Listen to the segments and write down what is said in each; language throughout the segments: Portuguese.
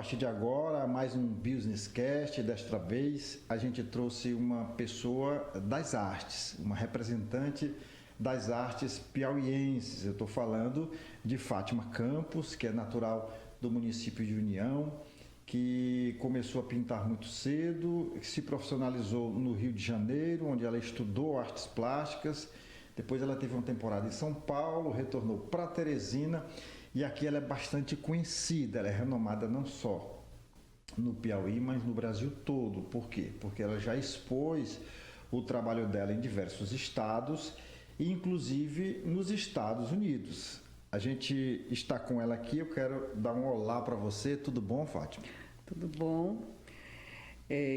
partir de agora, mais um Business Cast. Desta vez, a gente trouxe uma pessoa das artes, uma representante das artes piauienses. Eu estou falando de Fátima Campos, que é natural do município de União, que começou a pintar muito cedo, se profissionalizou no Rio de Janeiro, onde ela estudou artes plásticas. Depois ela teve uma temporada em São Paulo, retornou para Teresina e aqui ela é bastante conhecida, ela é renomada não só no Piauí, mas no Brasil todo. Por quê? Porque ela já expôs o trabalho dela em diversos estados, inclusive nos Estados Unidos. A gente está com ela aqui, eu quero dar um olá para você. Tudo bom, Fátima? Tudo bom.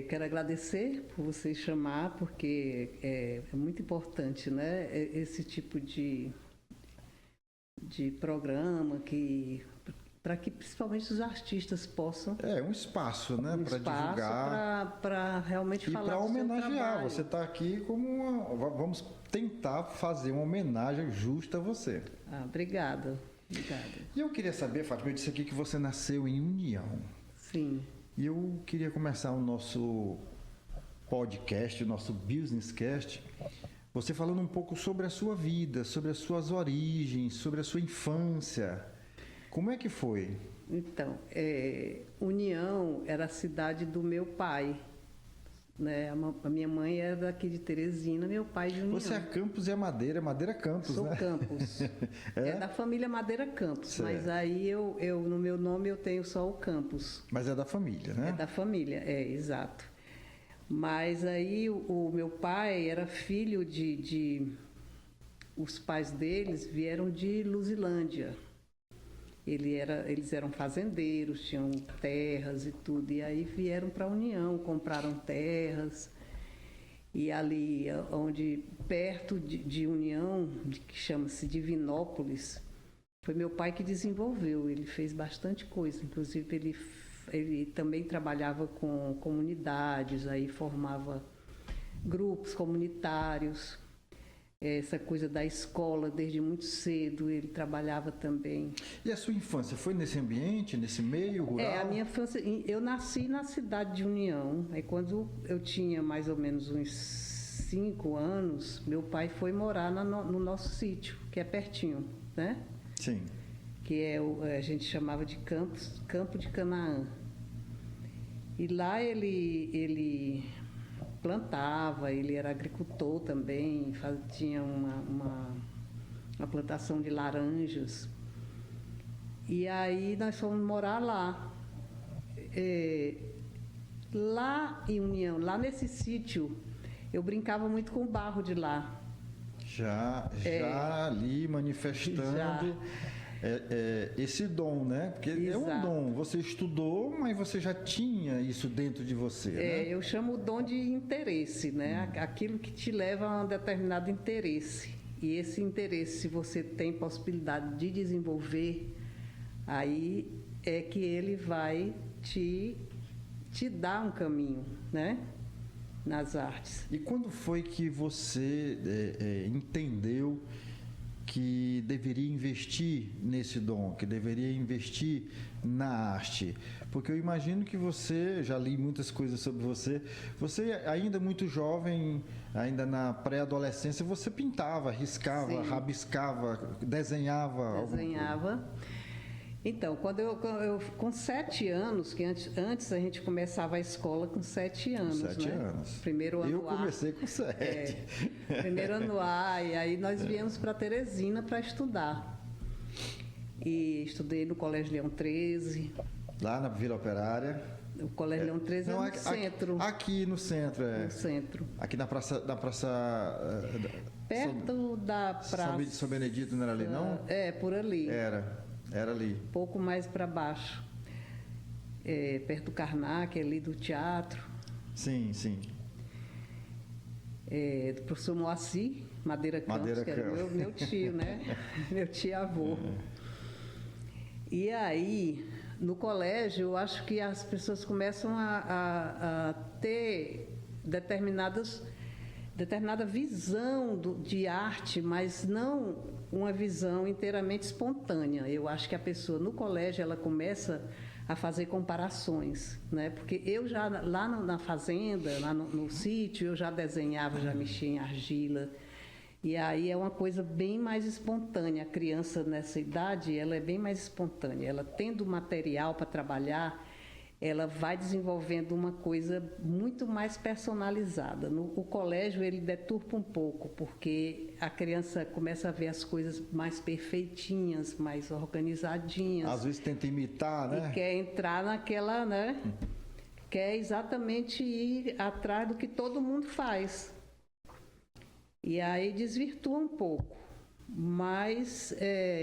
Quero agradecer por você chamar, porque é muito importante, né? Esse tipo de programa para que principalmente os artistas possam... um espaço, né? Para divulgar. Para realmente falar do seu trabalho. E para homenagear. Você está aqui como vamos tentar fazer uma homenagem justa a você. Obrigada. E eu queria saber, Fátima, eu disse aqui que você nasceu em União. Sim. E eu queria começar o nosso podcast, o nosso Business Cast, você falando um pouco sobre a sua vida, sobre as suas origens, sobre a sua infância. Como é que foi? Então, União era a cidade do meu pai, né? A minha mãe era daqui de Teresina, meu pai de União. Você é Campos e é Madeira Campos, Sou né? Campos. É da família Madeira Campos, certo. Mas aí eu no meu nome eu tenho só o Campos. Mas é da família, né? É da família, exato. Mas aí o meu pai era filho os pais deles vieram de Luzilândia. Eles eram fazendeiros, tinham terras e tudo. E aí vieram para a União, compraram terras. E ali, perto de União, que chama-se Divinópolis, foi meu pai que desenvolveu. Ele fez bastante coisa. Inclusive, ele também trabalhava com comunidades, aí formava grupos comunitários. Essa coisa da escola, desde muito cedo, ele trabalhava também. E a sua infância foi nesse ambiente, nesse meio rural? A minha infância, eu nasci na cidade de União. Aí quando eu tinha mais ou menos uns 5 anos, meu pai foi morar no nosso sítio, que é pertinho, né? Sim. Que a gente chamava de Campo de Canaã. E lá ele plantava, ele era agricultor também, tinha uma plantação de laranjas. E aí nós fomos morar lá. Lá em União, lá nesse sítio, eu brincava muito com o barro de lá. Já ali manifestando... Já. Esse dom, né? Porque exato. É um dom. Você estudou, mas você já tinha isso dentro de você, né? Eu chamo o dom de interesse, né? Aquilo que te leva a um determinado interesse. E esse interesse, se você tem possibilidade de desenvolver, aí é que ele vai te dar um caminho, né? Nas artes. E quando foi que você entendeu que deveria investir nesse dom, que deveria investir na arte? Porque eu imagino que você, já li muitas coisas sobre você ainda muito jovem, ainda na pré-adolescência, você pintava, riscava, sim, rabiscava, desenhava. Então, quando eu com 7 anos, que antes a gente começava a escola com 7 anos, com 7 né? anos. Primeiro ano eu comecei com 7. Primeiro ano A, e aí nós viemos para Teresina para estudar. E estudei no Colégio Leão 13. Lá na Vila Operária. O Colégio Leão 13 no centro. Aqui no centro, No centro. Aqui na praça... Perto da praça... São Benedito, não era ali, não? Por ali. Era ali. Pouco mais para baixo. Perto do Karnak, ali do teatro. Sim. Do professor Moacir Madeira Campos, que era meu tio, né? Meu tio-avô. E aí, no colégio, eu acho que as pessoas começam a ter determinada visão de arte, mas não uma visão inteiramente espontânea. Eu acho que a pessoa no colégio ela começa a fazer comparações, né? Porque eu já lá na fazenda, lá no sítio, eu já desenhava, já mexia em argila. E aí é uma coisa bem mais espontânea. A criança nessa idade, ela é bem mais espontânea. Ela tendo material para trabalhar, ela vai desenvolvendo uma coisa muito mais personalizada. O colégio, ele deturpa um pouco, porque a criança começa a ver as coisas mais perfeitinhas, mais organizadinhas. Às vezes tenta imitar, né? E quer entrar naquela, né? Quer exatamente ir atrás do que todo mundo faz. E aí desvirtua um pouco. Mas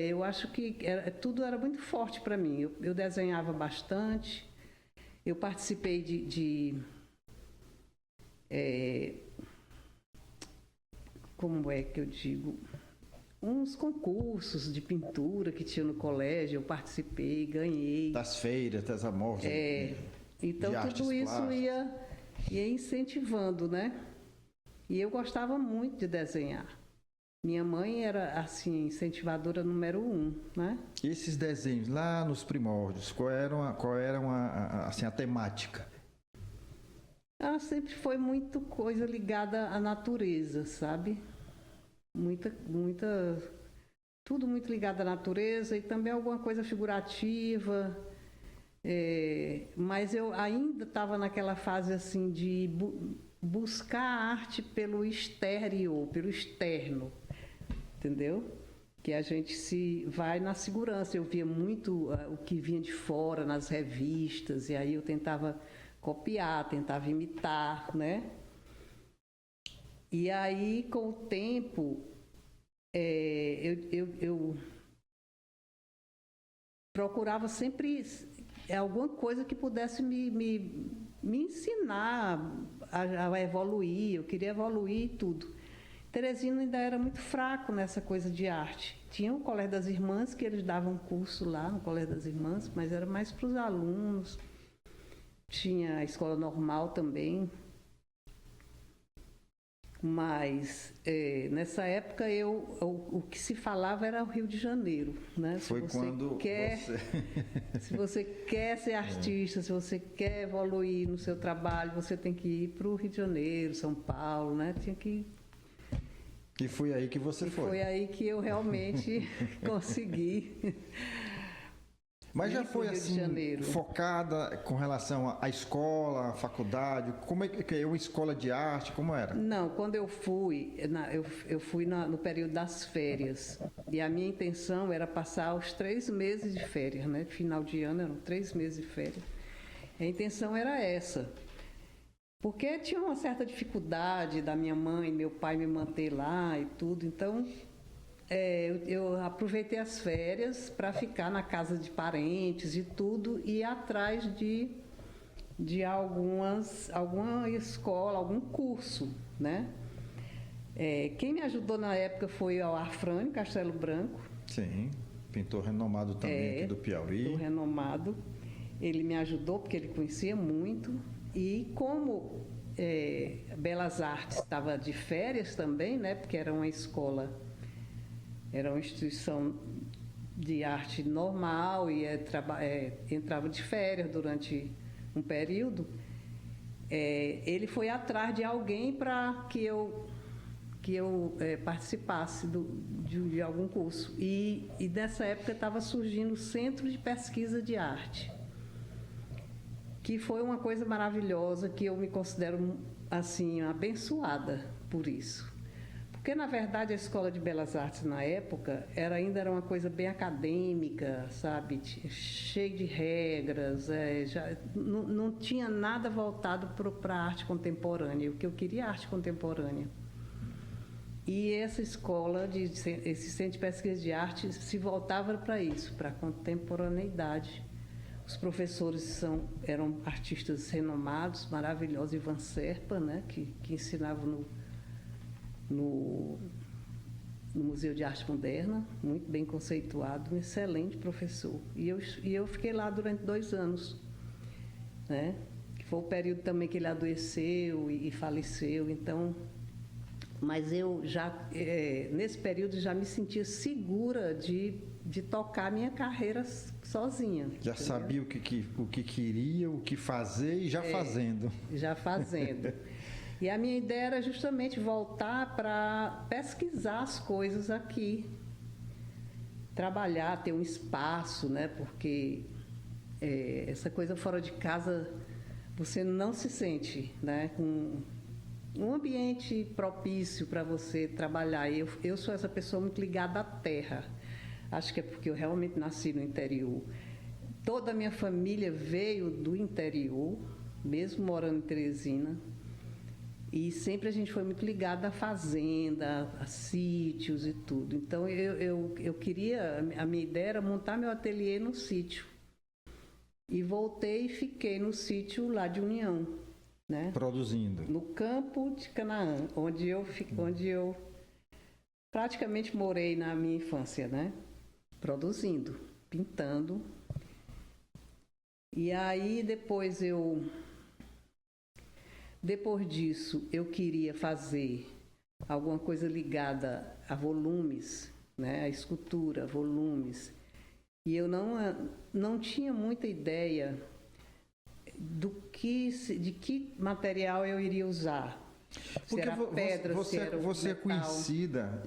eu acho que tudo era muito forte para mim. Eu desenhava bastante. Eu participei como é que eu digo? Uns concursos de pintura que tinha no colégio. Eu participei, ganhei. Das feiras, das amostras. Então tudo isso ia incentivando, né? E eu gostava muito de desenhar. Minha mãe era, assim, incentivadora número 1, né? Esses desenhos lá nos primórdios, qual era assim, a temática? Ela sempre foi muito coisa ligada à natureza, sabe? Tudo muito ligado à natureza e também alguma coisa figurativa. Mas eu ainda estava naquela fase, assim, de buscar a arte pelo exterior, pelo externo, entendeu? Que a gente se vai na segurança. Eu via muito o que vinha de fora nas revistas, e aí eu tentava copiar, tentava imitar, né? E aí, com o tempo, eu procurava sempre alguma coisa que pudesse me ensinar a evoluir. Eu queria evoluir e tudo. Teresina ainda era muito fraco nessa coisa de arte. Tinha o Colégio das Irmãs, que eles davam curso lá no Colégio das Irmãs, mas era mais para os alunos. Tinha a escola normal também. Mas nessa época o que se falava era o Rio de Janeiro, né? Foi quando se você quer ser artista, se você quer evoluir no seu trabalho, você tem que ir para o Rio de Janeiro, São Paulo, né? Tinha que... E foi aí que você foi? Foi aí que eu realmente consegui. Mas já foi assim, focada com relação à escola, à faculdade? Como é que é uma escola de arte? Como era? Não, quando eu fui no período das férias. E a minha intenção era passar os 3 meses de férias, né? Final de ano eram 3 meses de férias. A intenção era essa. Porque tinha uma certa dificuldade da minha mãe e meu pai me manter lá e tudo. Então, eu aproveitei as férias para ficar na casa de parentes e tudo, e ir atrás de alguma escola, algum curso, né? Quem me ajudou na época foi o Arfrânio Castelo Branco. Sim, pintor renomado também aqui do Piauí. Pintor renomado. Ele me ajudou porque ele conhecia muito. E como Belas Artes estava de férias também, né? Porque era uma escola... Era uma instituição de arte normal e entrava de férias durante um período. Ele foi atrás de alguém para que eu participasse de algum curso. E nessa época estava surgindo o Centro de Pesquisa de Arte, que foi uma coisa maravilhosa, que eu me considero assim abençoada por isso. Porque, na verdade, a Escola de Belas Artes, na época, ainda era uma coisa bem acadêmica, sabe? Cheia de regras, não tinha nada voltado para a arte contemporânea. O que eu queria é arte contemporânea. E essa escola, esse Centro de Pesquisa de Arte, se voltava para isso, para a contemporaneidade. Os professores eram artistas renomados, maravilhosos, Ivan Serpa, né? que ensinava no Museu de Arte Moderna, muito bem conceituado, um excelente professor. E eu fiquei lá durante 2 anos, né? Que foi o período também que ele adoeceu e faleceu. Então, Mas eu já, nesse período, já me sentia segura de tocar minha carreira sozinha. Já entendeu? sabia o que queria, o que fazer e já fazendo. Já fazendo. E a minha ideia era justamente voltar para pesquisar as coisas aqui, trabalhar, ter um espaço, né? Porque essa coisa fora de casa você não se sente, né? Com um ambiente propício para você trabalhar. Eu sou essa pessoa muito ligada à terra. Acho que é porque eu realmente nasci no interior. Toda a minha família veio do interior, mesmo morando em Teresina. E sempre a gente foi muito ligada à fazenda, a sítios e tudo. Então, eu queria... A minha ideia era montar meu ateliê no sítio. E voltei e fiquei no sítio lá de União, né? Produzindo. No campo de Canaã, onde eu praticamente morei na minha infância, né? Produzindo, pintando. E aí, depois disso, eu queria fazer alguma coisa ligada a volumes, né? A escultura, volumes. E eu não tinha muita ideia de que material eu iria usar. Porque se era pedra, se era você é metal. conhecida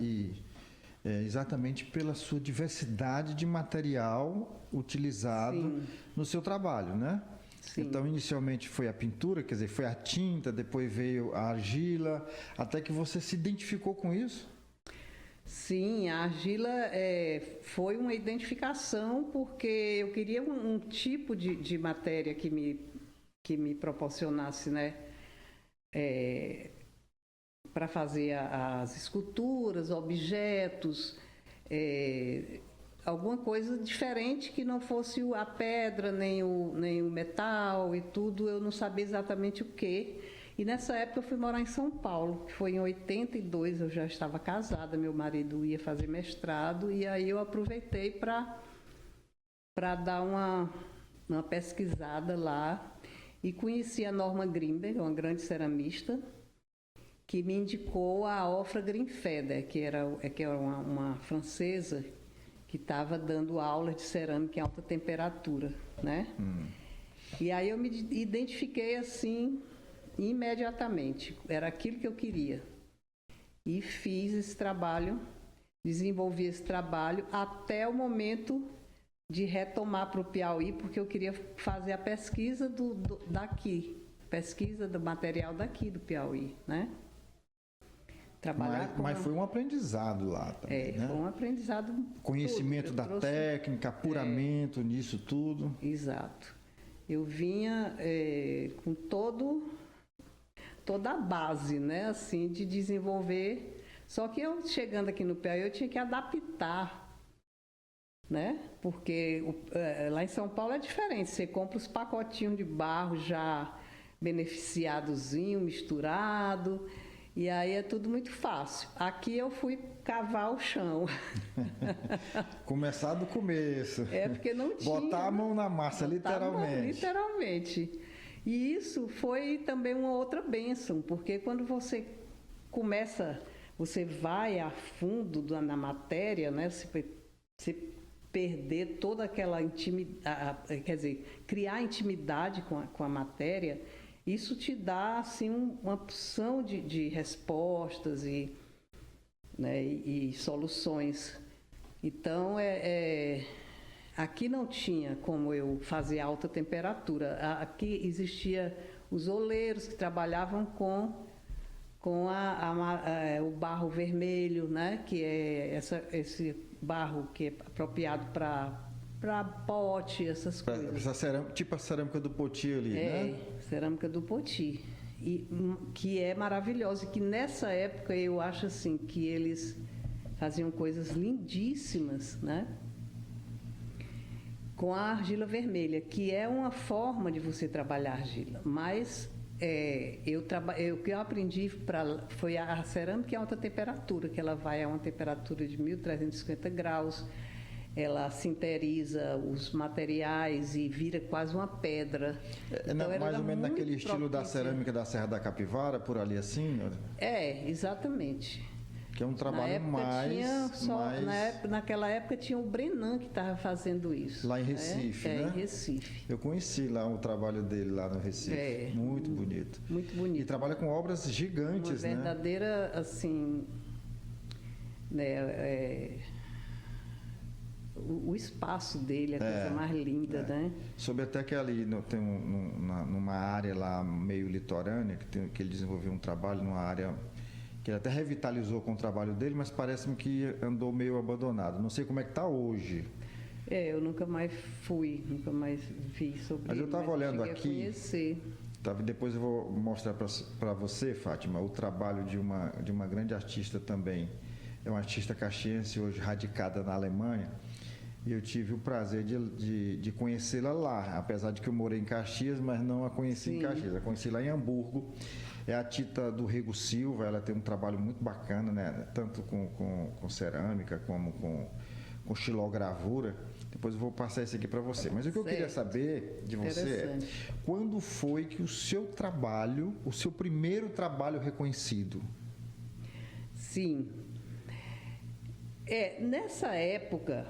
exatamente pela sua diversidade de material utilizado Sim. no seu trabalho, né? Sim. Então, inicialmente foi a pintura, quer dizer, foi a tinta, depois veio a argila, até que você se identificou com isso? Sim, a argila foi uma identificação porque eu queria um tipo de matéria que me proporcionasse, né, para fazer as esculturas, objetos, alguma coisa diferente que não fosse a pedra, nem o metal e tudo, eu não sabia exatamente o quê. E nessa época eu fui morar em São Paulo, que foi em 82, eu já estava casada, meu marido ia fazer mestrado, e aí eu aproveitei para dar uma pesquisada lá e conheci a Norma Grimberg, uma grande ceramista, que me indicou a Ofra Grinfeder, que era uma francesa que estava dando aula de cerâmica em alta temperatura, né? E aí eu me identifiquei assim imediatamente, era aquilo que eu queria. E fiz esse trabalho, desenvolvi esse trabalho até o momento de retomar para o Piauí, porque eu queria fazer a pesquisa daqui, pesquisa do material daqui do Piauí, né? Mas foi um aprendizado lá também, né? Foi um aprendizado. Conhecimento da técnica, apuramento nisso tudo. Exato. Eu vinha com toda a base, né, assim, de desenvolver. Só que eu, chegando aqui no Piauí, eu tinha que adaptar, né? Porque lá em São Paulo é diferente. Você compra os pacotinhos de barro já beneficiadozinho, misturado, e aí é tudo muito fácil. Aqui eu fui cavar o chão. Começar do começo. Porque não tinha. Botar a mão na massa, literalmente. Literalmente. E isso foi também uma outra bênção, porque quando você começa, você vai a fundo na matéria, né? Você perder toda aquela intimidade, quer dizer, criar intimidade com a matéria, isso te dá assim uma opção de respostas né, e soluções. Então, aqui não tinha como eu fazer alta temperatura. Aqui existia os oleiros que trabalhavam com o barro vermelho, né? Que é esse barro que é apropriado para pote, essas coisas. Essa cerâmica, tipo a cerâmica do Poti ali, né? Cerâmica do Poti. Que é maravilhosa. E que nessa época eu acho assim que eles faziam coisas lindíssimas, né? Com a argila vermelha, que é uma forma de você trabalhar argila, mas o que eu aprendi foi a cerâmica em alta temperatura, que ela vai a uma temperatura de 1.350 graus. ela sinteriza os materiais e vira quase uma pedra. Então, Mais ou menos naquele estilo da propícia. cerâmica da Serra da Capivara, por ali assim? Exatamente. Que é um trabalho Naquela época tinha o Brenan que estava fazendo isso. Lá em Recife, né? Em Recife. Eu conheci lá o trabalho dele lá no Recife. Muito bonito. Muito bonito. E trabalha com obras gigantes, uma verdadeira, assim, o espaço dele, a coisa mais linda, né? Soube até que ali tem numa área lá meio litorânea, que ele desenvolveu um trabalho numa área que ele até revitalizou com o trabalho dele, mas parece-me que andou meio abandonado. Não sei como é que está hoje. Eu nunca mais nunca mais vi sobre Mas ele. eu estava olhando aqui. Conhecer. Depois eu vou mostrar para você, Fátima, o trabalho de uma grande artista também. É uma artista caxiense, hoje radicada na Alemanha. E eu tive o prazer de conhecê-la lá, apesar de que eu morei em Caxias, mas não a conheci em Caxias. A conheci lá em Hamburgo. É a Tita do Rego Silva, ela tem um trabalho muito bacana, né? Tanto com cerâmica como com xilogravura. Depois eu vou passar isso aqui para você. Mas o que eu queria saber de você é quando foi que o seu primeiro trabalho reconhecido? Sim. Nessa época,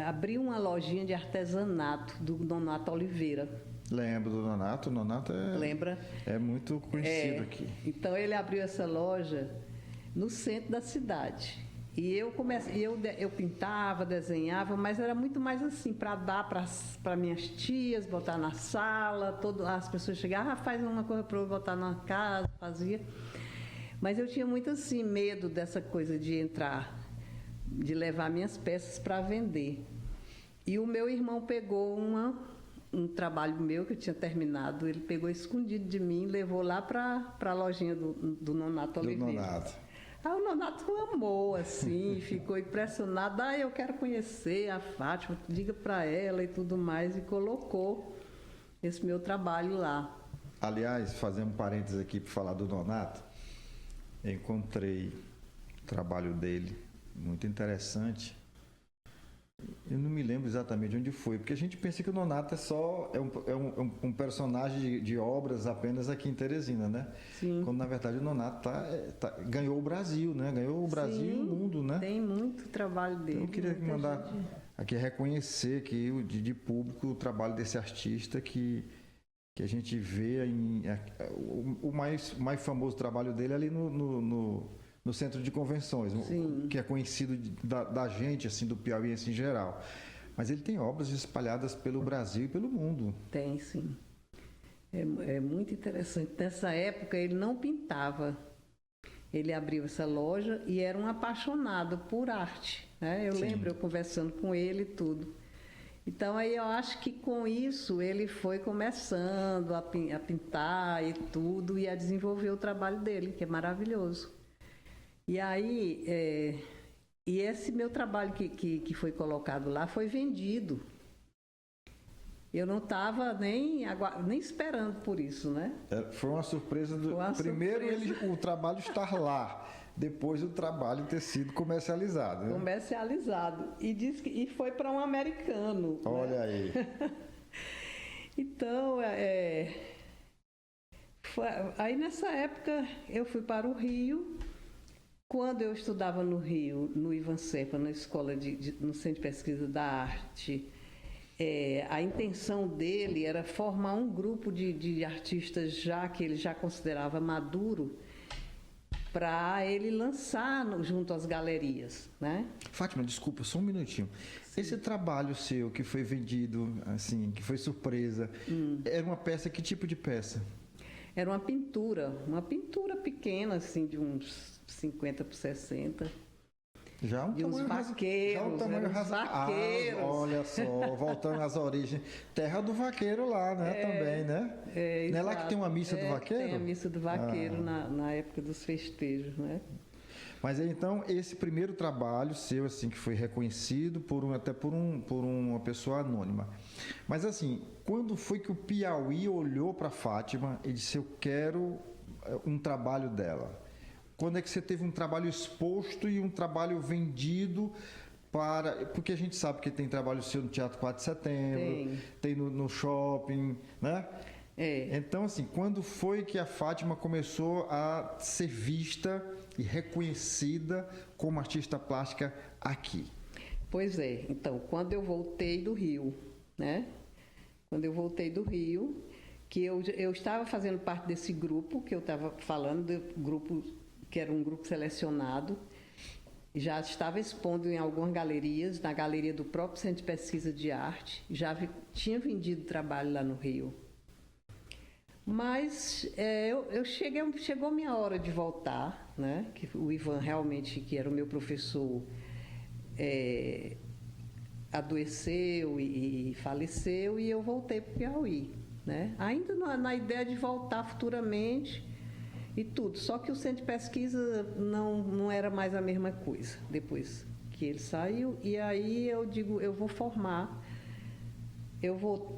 abriu uma lojinha de artesanato do Nonato Oliveira. Lembro do Nonato. O Nonato é muito conhecido aqui. Então ele abriu essa loja no centro da cidade. E eu pintava, desenhava, mas era muito mais assim, para dar para minhas tias, botar na sala, as pessoas chegavam, faz uma coisa para eu botar na casa, fazia. Mas eu tinha muito assim, medo dessa coisa de entrar, de levar minhas peças para vender. E o meu irmão pegou um trabalho meu que eu tinha terminado, ele pegou escondido de mim, levou lá para a lojinha do Nonato Oliveira. Do Nonato. O Nonato amou, assim, ficou impressionado. Eu quero conhecer a Fátima, diga para ela e tudo mais, e colocou esse meu trabalho lá. Aliás, fazendo um parênteses aqui para falar do Nonato, eu encontrei o trabalho dele, muito interessante. Eu não me lembro exatamente onde foi, porque a gente pensa que o Nonato é um personagem de obras apenas aqui em Teresina, né? Sim. Quando na verdade o Nonato ganhou o Brasil, né? Ganhou o Brasil e o mundo, né? Tem muito trabalho dele. Então, eu queria mandar aqui reconhecer aqui de público o trabalho desse artista que a gente vê o mais famoso trabalho dele ali no centro de convenções, que é conhecido da gente, assim, do piauiense em geral. Mas ele tem obras espalhadas pelo Brasil e pelo mundo. Tem, sim. É muito interessante. Nessa época ele não pintava. Ele abriu essa loja e era um apaixonado por arte, né? Eu lembro eu conversando com ele e tudo. Então aí eu acho que com isso ele foi começando a pintar e tudo e a desenvolver o trabalho dele, que é maravilhoso. E aí, esse meu trabalho que foi colocado lá foi vendido. Eu não estava nem esperando por isso, né? Foi uma surpresa. Primeiro o trabalho estar lá, depois o trabalho ter sido comercializado. Né? Comercializado. E foi para um americano. Olha, né? Aí. Então, aí nessa época eu fui para o Rio. Quando eu estudava no Rio, no Ivan Serpa, na escola no Centro de Pesquisa da Arte, a intenção dele era formar um grupo de artistas que ele já considerava maduro, para ele lançar junto às galerias, né? Fátima, desculpa, só um minutinho. Sim. Esse trabalho seu que foi vendido, assim, que foi surpresa, era uma peça, que tipo de peça? Era uma pintura pequena, assim, de uns 50 por 60. Já um de uns vaqueiros. Já um tamanho vaqueiros. Olha só, voltando às origens. Terra do vaqueiro lá, né? Também, né? Não é lá que tem uma missa do vaqueiro? Tem a missa do vaqueiro na época dos festejos, né? Mas então, esse primeiro trabalho seu, assim, que foi reconhecido por uma pessoa anônima. Mas assim, quando foi que o Piauí olhou para Fátima e disse, eu quero um trabalho dela? quando é que você teve um trabalho exposto e um trabalho vendido para... Porque a gente sabe que tem trabalho seu no Teatro 4 de Setembro, tem no shopping, né? Então, assim, quando foi que a Fátima começou a ser vista e reconhecida como artista plástica aqui? Pois é, então, quando eu voltei do Rio, né? Quando eu voltei do Rio, que eu estava fazendo parte desse grupo, que eu estava falando, do grupo, que era um grupo selecionado, já estava expondo em algumas galerias, na galeria do próprio Centro de Pesquisa de Arte, tinha vendido trabalho lá no Rio. Mas chegou a minha hora de voltar, né? Que o Ivan realmente, que era o meu professor, adoeceu e faleceu, e eu voltei para o Piauí, né? Ainda na ideia de voltar futuramente e tudo. Só que o Centro de Pesquisa não era mais a mesma coisa depois que ele saiu. E aí eu digo, eu vou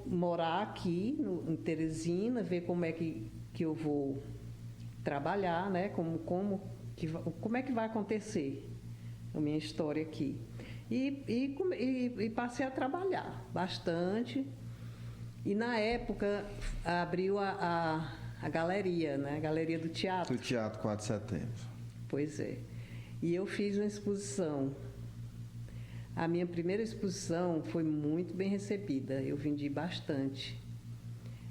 morar aqui em Teresina, ver como é que eu vou trabalhar, né? Como é que vai acontecer a minha história aqui. E passei a trabalhar bastante. E na época abriu a galeria, né? A galeria do teatro. Do Teatro 4 de Setembro. Pois é. E eu fiz uma exposição. A minha primeira exposição foi muito bem recebida. Eu vendi bastante.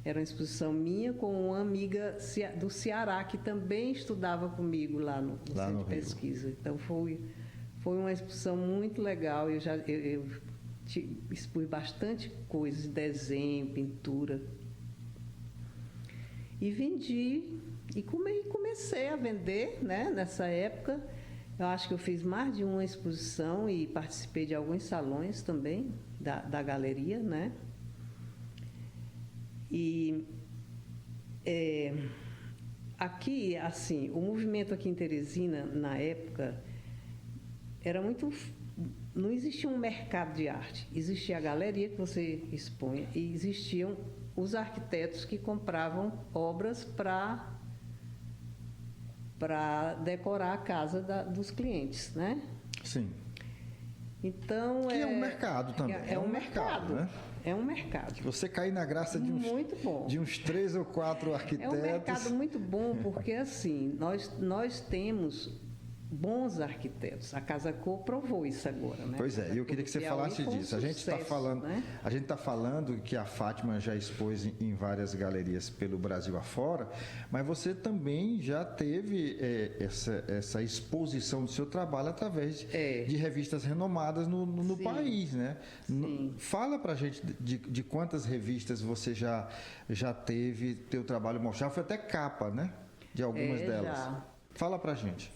Era uma exposição minha com uma amiga do Ceará, que também estudava comigo lá no Centro de Pesquisa. Então foi uma exposição muito legal. Eu expus bastante coisas, desenho, pintura. E vendi, e comecei a vender, né, nessa época. Eu acho que eu fiz mais de uma exposição e participei de alguns salões também da galeria, né? E aqui, assim, o movimento aqui em Teresina, na época, era muito... Não existia um mercado de arte. Existia a galeria que você expunha e existiam os arquitetos que compravam obras para decorar a casa dos clientes, né? Sim. Então que é um mercado também. É um mercado, né? É um mercado. Que você cair na graça de uns 3 ou 4 arquitetos. É um mercado muito bom porque assim nós temos bons arquitetos. A Casa Cor provou isso agora, né? Pois é, e eu queria que você falasse disso. A gente está falando que a Fátima já expôs em várias galerias pelo Brasil afora, mas você também já teve essa exposição do seu trabalho através de revistas renomadas no país, né? Sim. Fala pra gente de quantas revistas você já teve teu trabalho mostrado. Foi até capa, né? De algumas delas. Já. Fala pra gente.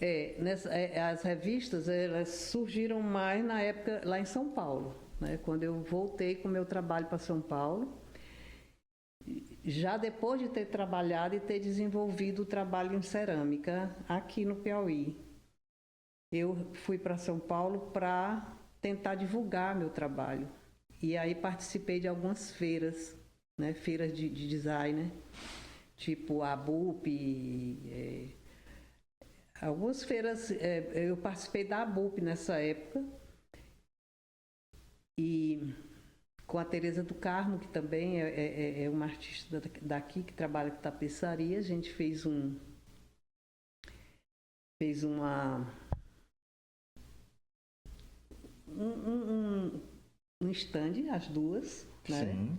As revistas, elas surgiram mais na época lá em São Paulo, né? Quando eu voltei com o meu trabalho para São Paulo, já depois de ter trabalhado e ter desenvolvido o trabalho em cerâmica aqui no Piauí. Eu fui para São Paulo para tentar divulgar meu trabalho. E aí participei de algumas feiras, né? Feiras de design, tipo a ABUP, algumas feiras. Eu participei da ABUP nessa época, e com a Tereza do Carmo, que também é uma artista daqui, que trabalha com tapeçaria. A gente fez um stand, as duas, né? Sim.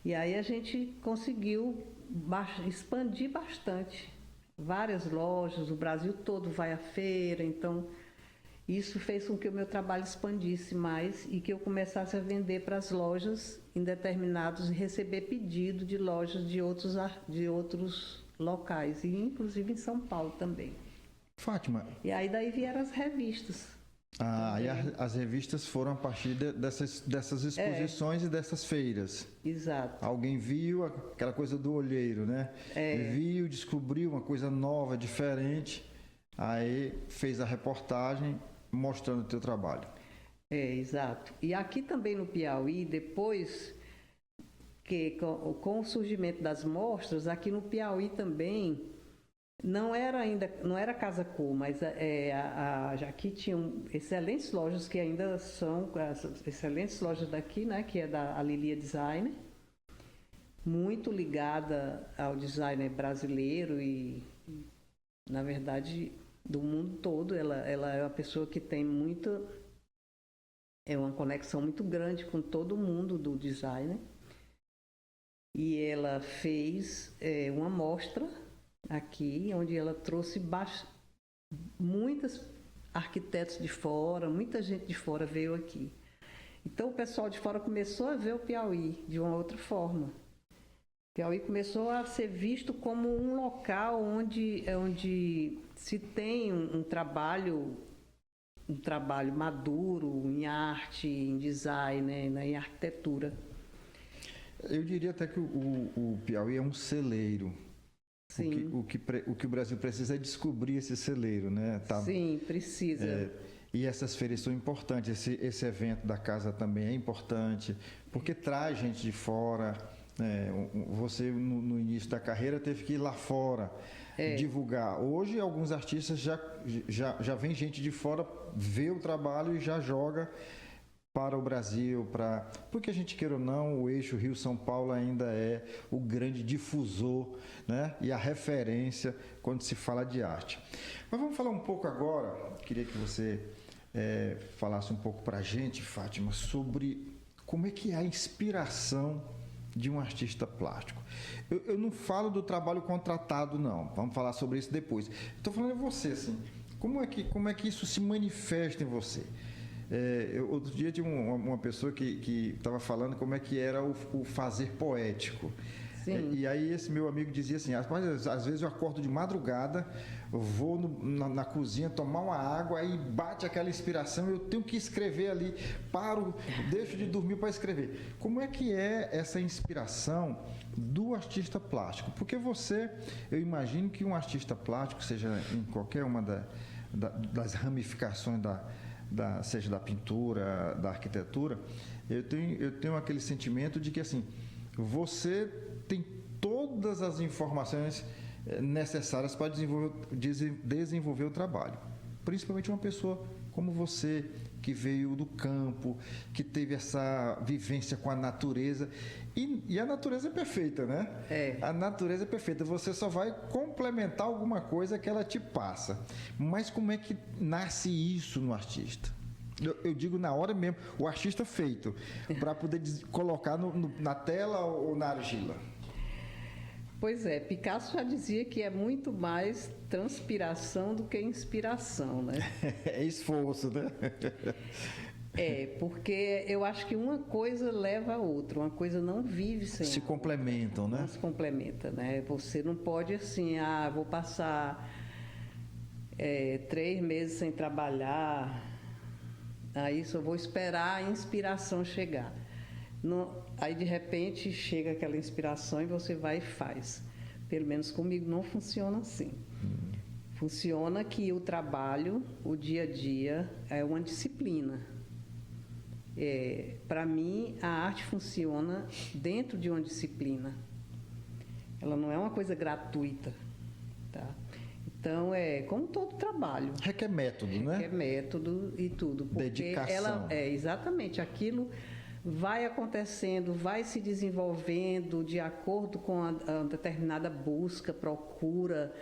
E aí a gente conseguiu expandir bastante. Várias lojas, o Brasil todo vai à feira, então isso fez com que o meu trabalho expandisse mais e que eu começasse a vender para as lojas em determinados e receber pedido de lojas de outros locais, e inclusive em São Paulo também. Fátima. E aí daí vieram as revistas. E as revistas foram a partir dessas exposições e dessas feiras. Exato. Alguém viu aquela coisa do olheiro, né? Viu, descobriu uma coisa nova, diferente, aí fez a reportagem mostrando o teu trabalho. Exato. E aqui também no Piauí, depois que com o surgimento das mostras, aqui no Piauí também não era Casa Cor, mas a Jaqui tinha excelentes lojas que ainda são as excelentes lojas daqui, né? Que é da Lilia Design, muito ligada ao designer brasileiro e na verdade, do mundo todo. Ela é uma pessoa que tem uma conexão muito grande com todo mundo do design. E ela fez uma mostra aqui, onde ela trouxe muitos arquitetos de fora, muita gente de fora veio aqui. Então o pessoal de fora começou a ver o Piauí de uma outra forma. O Piauí começou a ser visto como um local onde se tem um trabalho maduro em arte, em design, né, em arquitetura. Eu diria até que o Piauí é um celeiro. Sim. O que o Brasil precisa é descobrir esse celeiro, né? Sim, precisa. E essas feiras são importantes. Esse evento da casa também é importante, porque traz gente de fora. Você, no início da carreira, teve que ir lá fora divulgar. Hoje, alguns artistas já vem gente de fora, vê o trabalho e já joga para o Brasil, porque a gente queira ou não, o eixo Rio-São Paulo ainda é o grande difusor, né? E a referência quando se fala de arte. Mas vamos falar um pouco agora, queria que você falasse um pouco para a gente, Fátima, sobre como é que é a inspiração de um artista plástico. Eu não falo do trabalho contratado, não, vamos falar sobre isso depois. Estou falando de você, assim, como é que isso se manifesta em você? Outro dia tinha uma pessoa que estava falando como é que era o fazer poético. E aí esse meu amigo dizia assim, às vezes eu acordo de madrugada, vou na cozinha tomar uma água, aí bate aquela inspiração, eu tenho que escrever ali, paro, deixo de dormir para escrever. Como é que é essa inspiração do artista plástico? Porque eu imagino que um artista plástico, seja em qualquer uma das ramificações seja da pintura, da arquitetura, eu tenho aquele sentimento de que assim, você tem todas as informações necessárias para desenvolver o trabalho. Principalmente uma pessoa como você, que veio do campo, que teve essa vivência com a natureza. E a natureza é perfeita, né? A natureza é perfeita. Você só vai complementar alguma coisa que ela te passa. Mas como é que nasce isso no artista? Eu digo na hora mesmo, o artista feito, para poder colocar na tela ou na argila. Pois é, Picasso já dizia que é muito mais transpiração do que inspiração, né? É esforço, né? Porque eu acho que uma coisa leva a outra, uma coisa não vive sem se complementam, né? Não se complementa, né? Você não pode assim, vou passar 3 meses sem trabalhar, aí só vou esperar a inspiração chegar. Aí de repente chega aquela inspiração e você vai e faz. Pelo menos comigo não funciona assim. Funciona que o trabalho, o dia a dia, é uma disciplina. Para mim, a arte funciona dentro de uma disciplina. Ela não é uma coisa gratuita, tá? Então, como todo trabalho. Requer método, né? Requer método e tudo. Porque dedicação. Exatamente, aquilo vai acontecendo, vai se desenvolvendo de acordo com a determinada busca, procura,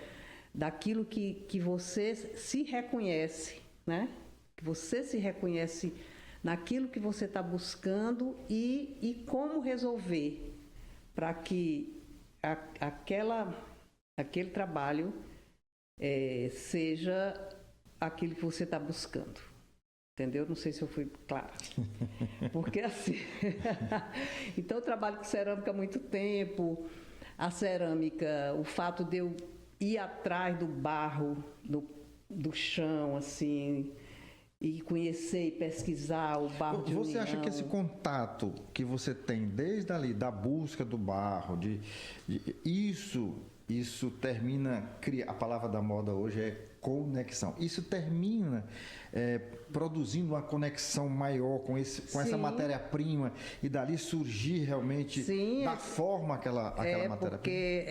daquilo que você se reconhece, né? Que você se reconhece naquilo que você está buscando e como resolver para que aquele trabalho seja aquilo que você está buscando. Entendeu? Não sei se eu fui clara. Porque assim... Então, eu trabalho com cerâmica há muito tempo. A cerâmica, o fato de eu ir atrás do barro, do chão, assim, e conhecer e pesquisar o barro de Você união. acha que esse contato que você tem desde ali, da busca do barro, isso isso termina, a palavra da moda hoje é conexão. Isso termina produzindo uma conexão maior com essa matéria-prima e dali surgir realmente da forma aquela matéria-prima. Porque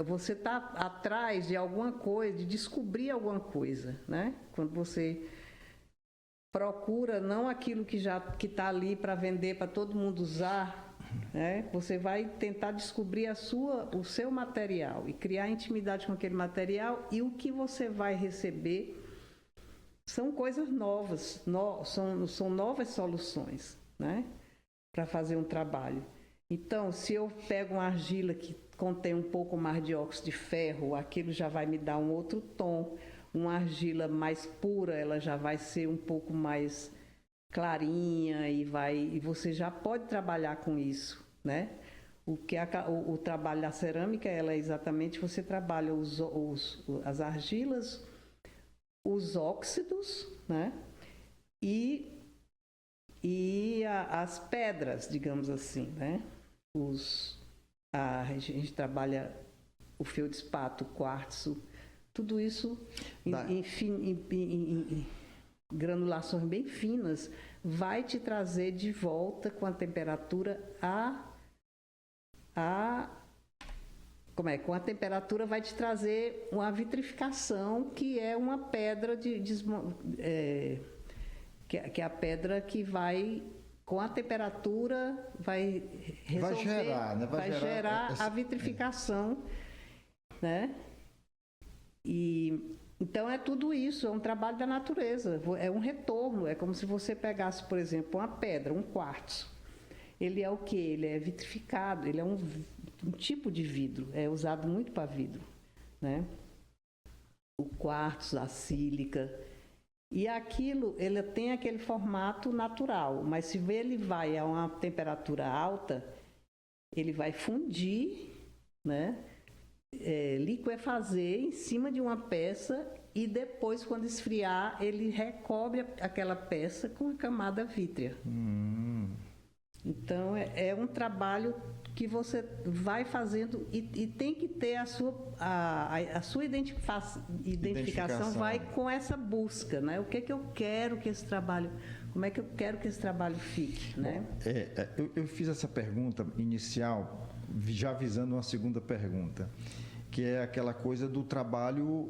você está atrás de alguma coisa, de descobrir alguma coisa, né? Quando você procura não aquilo que está ali para vender, para todo mundo usar, né? Você vai tentar descobrir o seu material e criar intimidade com aquele material, e o que você vai receber são coisas novas, são novas soluções, né? Para fazer um trabalho. Então, se eu pego uma argila que contém um pouco mais de óxido de ferro, aquilo já vai me dar um outro tom. Uma argila mais pura, ela já vai ser um pouco mais clarinha e você já pode trabalhar com isso, né? O trabalho da cerâmica, ela é exatamente, você trabalha as argilas, os óxidos, né? E as pedras, digamos assim, né? A gente trabalha o feldspato, o quartzo, tudo isso em granulações bem finas, vai te trazer de volta com a temperatura com a temperatura vai te trazer uma vitrificação, que é uma pedra que é a pedra que vai, com a temperatura, vai resolver, vai gerar a vitrificação, né? Então é tudo isso, é um trabalho da natureza, é um retorno, é como se você pegasse, por exemplo, uma pedra, um quartzo. Ele é o quê? Ele é vitrificado, ele é um tipo de vidro, é usado muito para vidro, né? O quartzo, a sílica. E aquilo, ele tem aquele formato natural, mas se ele vai a uma temperatura alta, ele vai fundir, né? Liquefazer em cima de uma peça, e depois, quando esfriar, ele recobre aquela peça com a camada vítrea. Então é um trabalho que você vai fazendo e tem que ter a sua identificação vai com essa busca, né? O que é que eu quero que esse trabalho, como é que eu quero que esse trabalho fique, né? Eu fiz essa pergunta inicial já visando uma segunda pergunta, que é aquela coisa do trabalho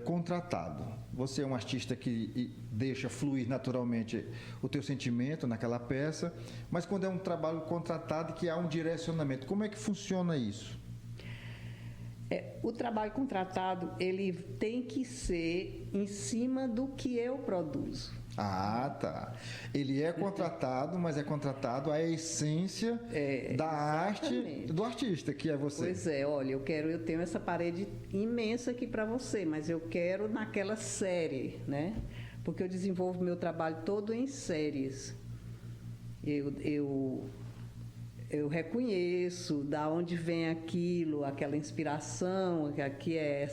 contratado. Você é um artista que deixa fluir naturalmente o teu sentimento naquela peça, mas quando é um trabalho contratado que há um direcionamento, como é que funciona isso? O trabalho contratado, ele tem que ser em cima do que eu produzo. Ah, tá. Ele é contratado, mas é contratado à essência da arte do artista, que é você. Pois é, olha, eu tenho essa parede imensa aqui para você, mas eu quero naquela série, né? Porque eu desenvolvo meu trabalho todo em séries. Eu reconheço da onde vem aquilo, aquela inspiração, que é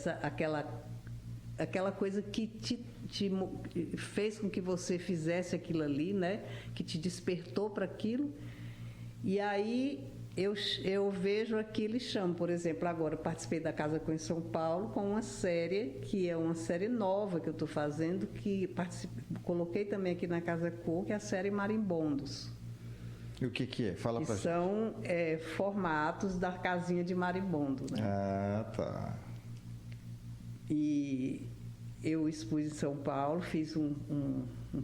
aquela coisa que te fez com que você fizesse aquilo ali, né? Que te despertou para aquilo. E aí eu vejo aquilo e chamo. Por exemplo, agora eu participei da Casa Cor em São Paulo com uma série, que é uma série nova que eu estou fazendo, que coloquei também aqui na Casa Cor, que é a série Marimbondos. E o que é? Fala pra gente. São formatos da casinha de marimbondo, né? Ah, tá. E eu expus em São Paulo, fiz um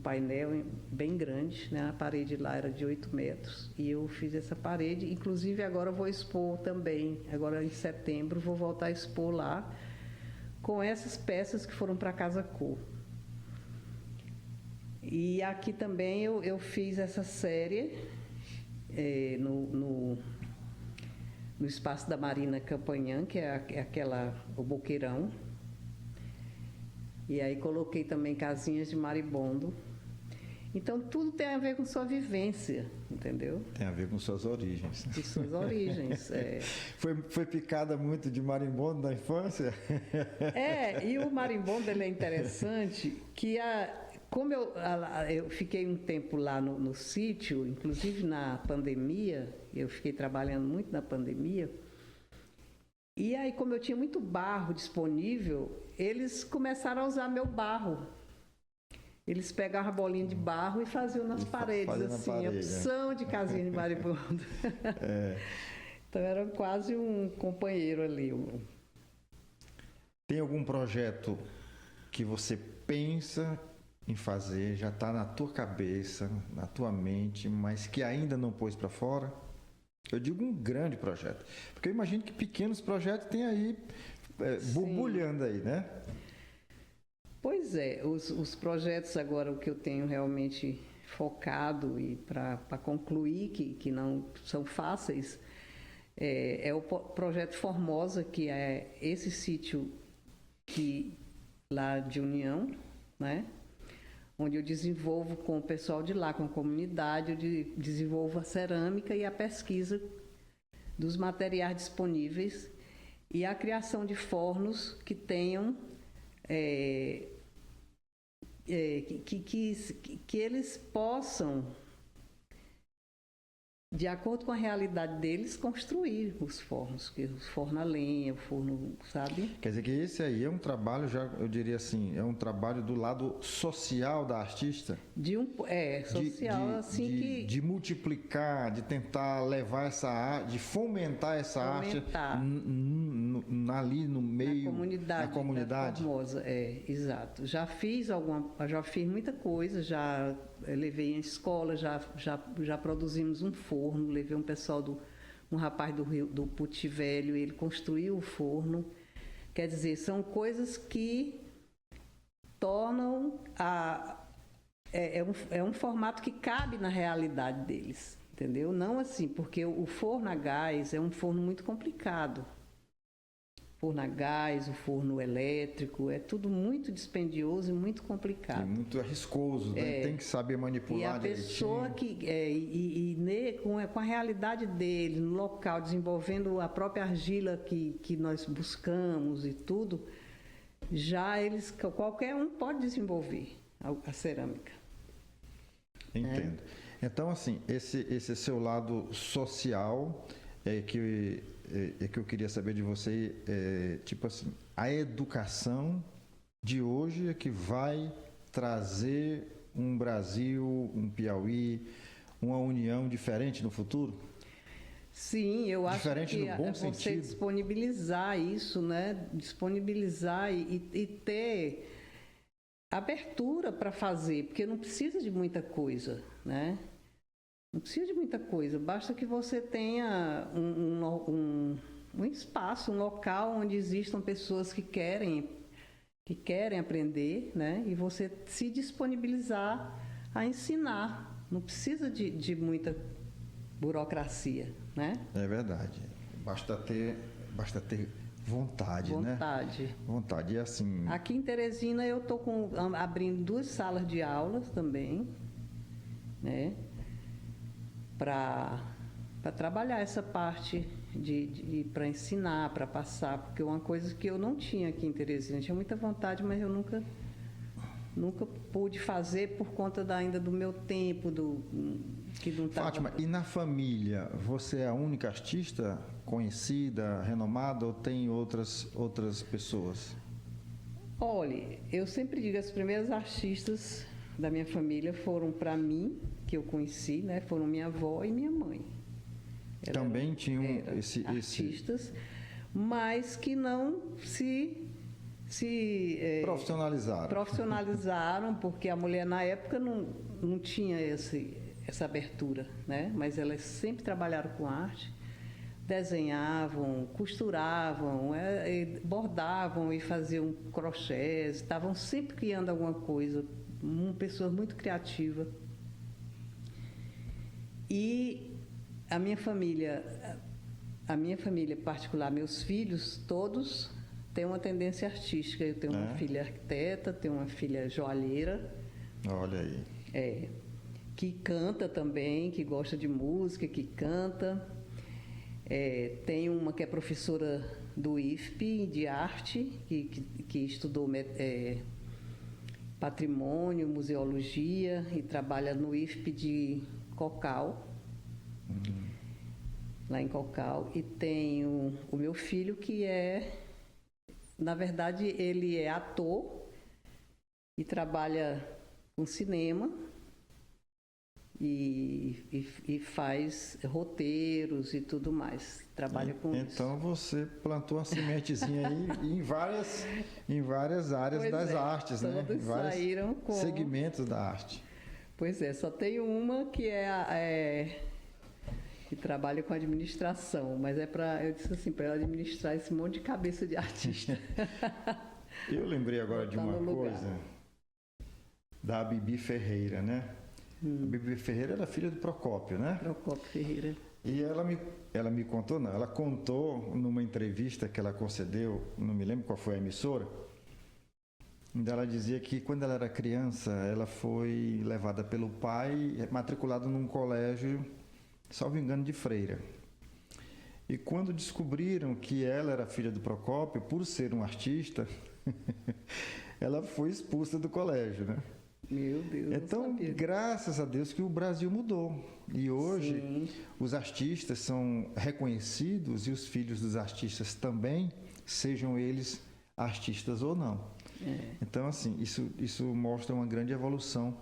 painel bem grande, né? A parede lá era de 8 metros. E eu fiz essa parede, inclusive agora eu vou expor também, agora em setembro, vou voltar a expor lá, com essas peças que foram para a Casa Cor. E aqui também eu fiz essa série no espaço da Marina Campanhã, que é o Boqueirão. E aí coloquei também casinhas de marimbondo. Então tudo tem a ver com sua vivência, entendeu? Tem a ver com suas origens. Com suas origens. Foi picada muito de marimbondo na infância? E o marimbondo, ele é interessante, que como eu fiquei um tempo lá no sítio, inclusive na pandemia, eu fiquei trabalhando muito na pandemia, E aí, como eu tinha muito barro disponível, eles começaram a usar meu barro. Eles pegavam a bolinha de barro e faziam nas paredes, assim, a opção de casinha de mariposa. Então era quase um companheiro ali. Tem algum projeto que você pensa em fazer, já está na tua cabeça, na tua mente, mas que ainda não pôs para fora? Eu digo um grande projeto, porque eu imagino que pequenos projetos tem aí borbulhando aí, né? Pois é, os projetos agora, o que eu tenho realmente focado e para concluir, que não são fáceis, é o projeto Formosa, que é esse sítio lá de União, né? Onde eu desenvolvo com o pessoal de lá, com a comunidade, eu desenvolvo a cerâmica e a pesquisa dos materiais disponíveis e a criação de fornos que tenham que eles possam, de acordo com a realidade deles, construir os fornos, que o forno a lenha, o forno, sabe? Quer dizer que esse aí é um trabalho, já eu diria assim, é um trabalho do lado social da artista? Social, de multiplicar, de tentar levar essa arte, de fomentar essa arte ali no meio, na comunidade. Formosa, exato. Já fiz muita coisa, já levei em escola, já produzimos um forno, levei um rapaz do Puti Velho, ele construiu o forno. Quer dizer, são coisas que tornam é um formato que cabe na realidade deles, entendeu? Não assim, porque o forno a gás é um forno muito complicado. Forno a gás, o forno elétrico, é tudo muito dispendioso e muito complicado. E muito arriscoso, né? Tem que saber manipular. E a pessoa com a realidade dele, no local, desenvolvendo a própria argila que nós buscamos e tudo, qualquer um pode desenvolver a cerâmica. Entendo. Então, assim, esse seu lado social que eu queria saber de você, tipo assim, a educação de hoje é que vai trazer um Brasil, um Piauí, uma união diferente no futuro? Sim, eu acho diferente que no bom você sentido. disponibilizar isso, né? Disponibilizar e ter abertura para fazer, porque não precisa de muita coisa, né? Não precisa de muita coisa, basta que você tenha um espaço, um local onde existam pessoas que querem aprender, né? E você se disponibilizar a ensinar. Não precisa de muita burocracia, né? É verdade. Basta ter vontade, né? Vontade. E assim... Aqui em Teresina eu estou abrindo 2 salas de aulas também, né? Para trabalhar essa parte para ensinar, para passar, porque é uma coisa que eu não tinha aqui em Teresina. Eu tinha muita vontade, mas eu nunca pude fazer por conta ainda do meu tempo, que não estava... Fátima, e na família, você é a única artista conhecida, renomada, ou tem outras pessoas? Olha, eu sempre digo, as primeiras artistas da minha família foram para mim, que eu conheci, né? Foram minha avó e minha mãe. Também tinham artistas, mas que não se profissionalizaram, porque a mulher na época não tinha essa abertura, né? Mas elas sempre trabalharam com arte, desenhavam, costuravam, bordavam e faziam crochês, estavam sempre criando alguma coisa, pessoas muito criativas. E a minha família particular, meus filhos, todos têm uma tendência artística. Eu tenho uma filha arquiteta, tenho uma filha joalheira. Olha aí. Que canta também, que gosta de música, que canta. Tem uma que é professora do IFP de arte, que estudou patrimônio, museologia e trabalha no IFP de Cocal. lá em Cocal. E tenho o meu filho que na verdade, ele é ator e trabalha com cinema e faz roteiros e tudo mais. Trabalha com isso. Então você plantou uma sementezinha aí em várias áreas Pois das artes, né? todos Em vários saíram com... segmentos da arte. Pois é, só tem uma que que trabalha com administração, mas eu disse assim, para ela administrar esse monte de cabeça de artista. Eu lembrei agora de Botar uma no lugar. coisa da Bibi Ferreira, né? A Bibi Ferreira era filha do Procópio, né? Procópio Ferreira. E ela me contou, não, ela contou numa entrevista que ela concedeu, não me lembro qual foi a emissora, onde ela dizia que quando ela era criança, ela foi levada pelo pai, matriculada num colégio, salvo engano, de freira. E quando descobriram que ela era filha do Procópio, por ser um artista, ela foi expulsa do colégio, né? Meu Deus, Então, não sabia. graças a Deus que o Brasil mudou. E hoje Sim. os artistas são reconhecidos e os filhos dos artistas também, sejam eles artistas ou não. Então, assim, isso mostra uma grande evolução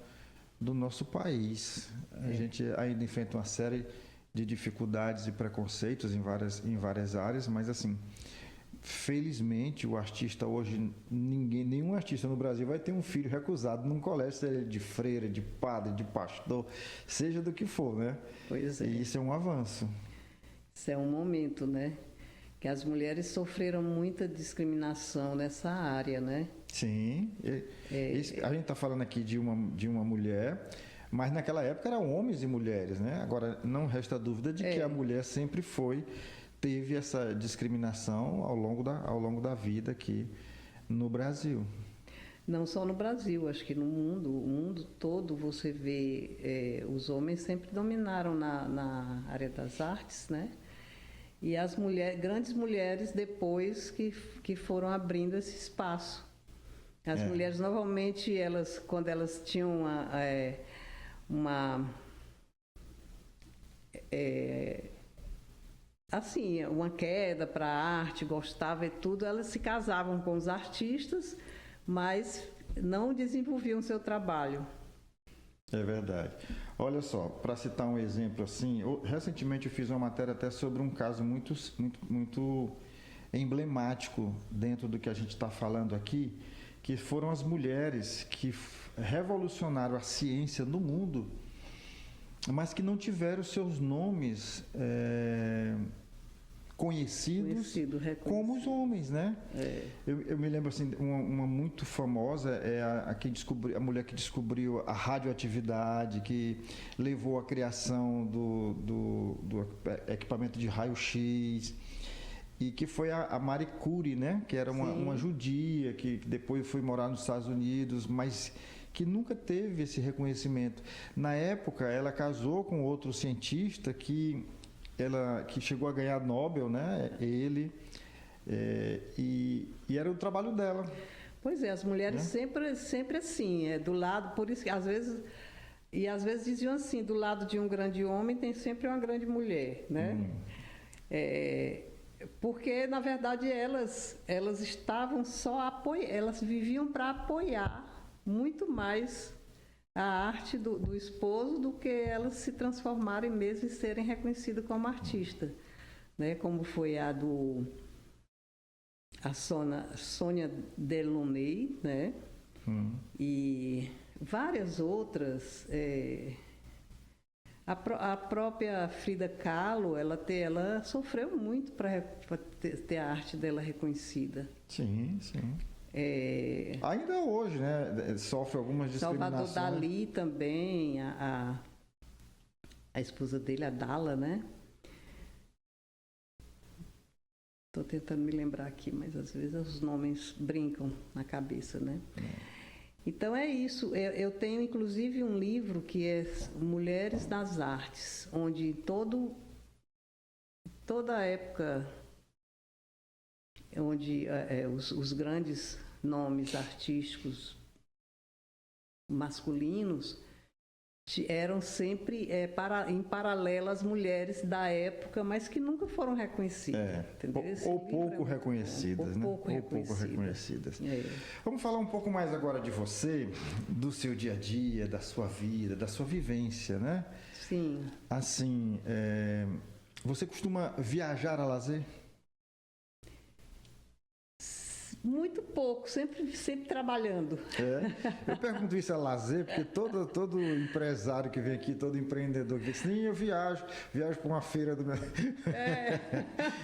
do nosso país. A gente ainda enfrenta uma série de dificuldades e preconceitos em várias áreas, mas assim, felizmente o artista hoje, nenhum artista no Brasil vai ter um filho recusado num colégio, seja ele de freira, de padre, de pastor, seja do que for, né? Pois é. E isso é um avanço. Isso é um momento, né? Que as mulheres sofreram muita discriminação nessa área, né? Sim. A gente está falando aqui de uma mulher, mas naquela época eram homens e mulheres, né? Agora, não resta dúvida de que a mulher sempre teve essa discriminação ao longo da vida aqui no Brasil. Não só no Brasil, acho que no mundo, o mundo todo você vê, os homens sempre dominaram na área das artes, né? E as grandes mulheres depois que foram abrindo esse espaço. As mulheres, normalmente, quando elas tinham uma queda para a arte, gostava e tudo, elas se casavam com os artistas, mas não desenvolviam seu trabalho. É verdade. Olha só, para citar um exemplo assim, recentemente eu fiz uma matéria até sobre um caso muito emblemático dentro do que a gente está falando aqui, que foram as mulheres que revolucionaram a ciência no mundo, mas que não tiveram seus nomes conhecidos como os homens, né? Eu me lembro assim, uma muito famosa é a mulher que descobriu a radioatividade, que levou à criação do equipamento de raio-x, e que foi a Marie Curie, né? Que era uma judia que depois foi morar nos Estados Unidos, mas que nunca teve esse reconhecimento. Na época, ela casou com outro cientista que chegou a ganhar Nobel, né? E era o trabalho dela. Pois é, as mulheres sempre assim, do lado, por isso que às vezes diziam assim, do lado de um grande homem tem sempre uma grande mulher, né? Porque na verdade elas estavam elas viviam para apoiar muito mais a arte do esposo do que elas se transformarem mesmo e serem reconhecidas como artista, né? Como foi a Sônia Delaunay, né? E várias outras. A própria Frida Kahlo, ela sofreu muito para ter a arte dela reconhecida. Sim, sim. Ainda hoje, né? Sofre algumas discriminações. Salvador Dalí também, a esposa dele, a Dalla, né? Estou tentando me lembrar aqui, mas às vezes os nomes brincam na cabeça, né? Então é isso. Eu tenho inclusive um livro que é Mulheres nas Artes, onde toda a época onde os grandes nomes artísticos masculinos eram sempre em paralelo às mulheres da época, mas que nunca foram reconhecidas. Entendeu? Ou pouco reconhecidas, né? Ou pouco reconhecidas. Vamos falar um pouco mais agora de você, do seu dia a dia, da sua vida, da sua vivência, né? Sim. Assim, você costuma viajar a lazer? Muito pouco, sempre trabalhando. Eu pergunto isso a lazer, porque todo empresário que vem aqui, todo empreendedor que diz, sim, eu viajo para uma feira do meu...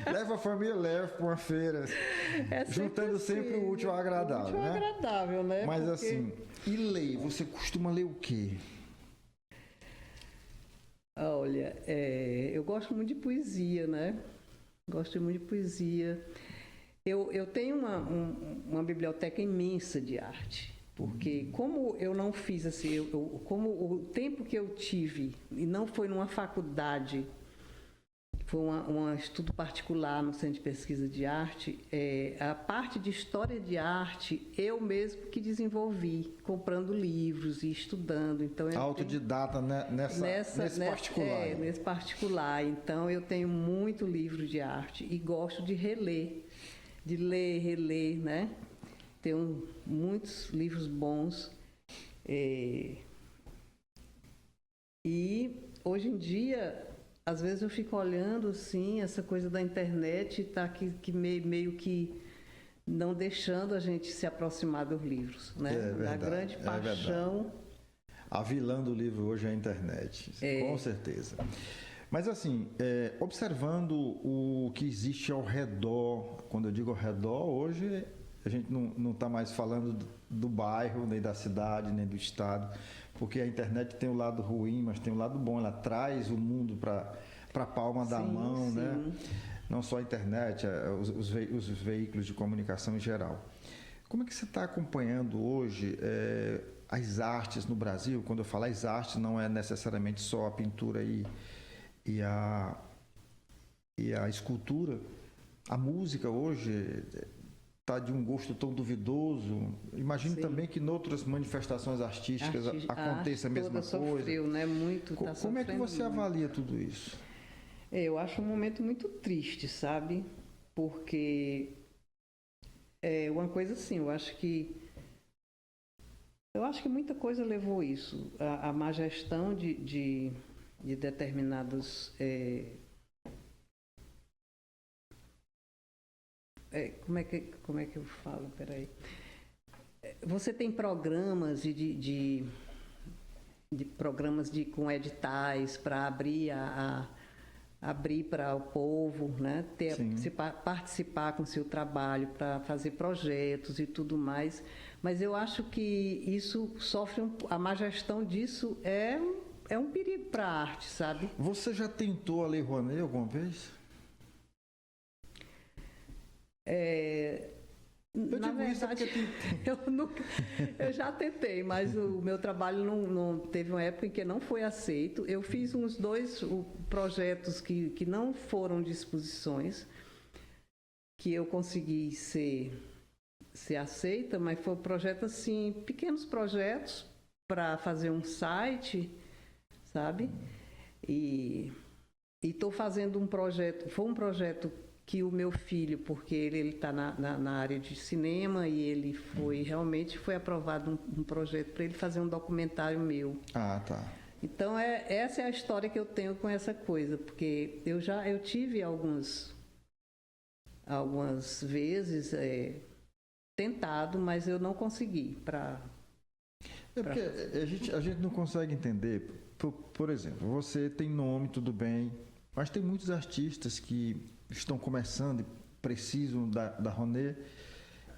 Leva a família, leva para uma feira. Juntando assim, sempre o útil ao agradável. O útil ao agradável, né? Mas assim, e ler? Você costuma ler o quê? Olha, eu gosto muito de poesia, né? Gosto muito de poesia. Eu tenho uma biblioteca imensa de arte, porque como eu não fiz assim, como o tempo que eu tive, e não foi numa faculdade, foi um estudo particular no Centro de Pesquisa de Arte, a parte de história de arte eu mesmo que desenvolvi, comprando livros e estudando. Então, autodidata, né? Nesse particular. Nesse particular. Então eu tenho muito livro de arte e gosto de reler. De ler, reler, né? Tenho muitos livros bons. E hoje em dia, às vezes eu fico olhando assim, essa coisa da internet está que meio que não deixando a gente se aproximar dos livros, né? A grande paixão. A vilã do livro hoje é a internet, com certeza. Mas assim, observando o que existe ao redor, quando eu digo ao redor, hoje a gente não está mais falando do bairro, nem da cidade, nem do estado, porque a internet tem o lado ruim, mas tem o lado bom, ela traz o mundo para a palma da mão, né? Não só a internet, os veículos de comunicação em geral. Como é que você está acompanhando hoje as artes no Brasil? Quando eu falo as artes, não é necessariamente só a pintura e a escultura. A música hoje está de um gosto tão duvidoso. Imagino também que em outras manifestações artísticas aconteça a mesma coisa. Sofreu, né? Muito, como é que você avalia tudo isso? Eu acho um momento muito triste, sabe? Porque uma coisa assim, eu acho que muita coisa levou isso. A má gestão de determinados... como é que eu falo? Peraí. Você tem programas programas com editais para abrir para o povo, né? Participar com o seu trabalho para fazer projetos e tudo mais. Mas eu acho que isso a má gestão disso é um perigo para a arte, sabe? Você já tentou a Lei Rouanet alguma vez? Na verdade, eu já tentei, mas o meu trabalho não teve uma época em que não foi aceito. Eu fiz uns 2 projetos que não foram de exposições, que eu consegui ser aceita, mas foi um projeto assim, pequenos projetos para fazer um site, sabe? E estou fazendo um projeto, foi um projeto que o meu filho, porque ele está na área de cinema e ele realmente foi aprovado um projeto para ele fazer um documentário meu. Ah, tá. Então, essa é a história que eu tenho com essa coisa, porque eu tive algumas vezes tentado, mas eu não consegui porque a gente não consegue entender. Por exemplo, você tem nome, tudo bem, mas tem muitos artistas que estão começando e precisam da Rouanet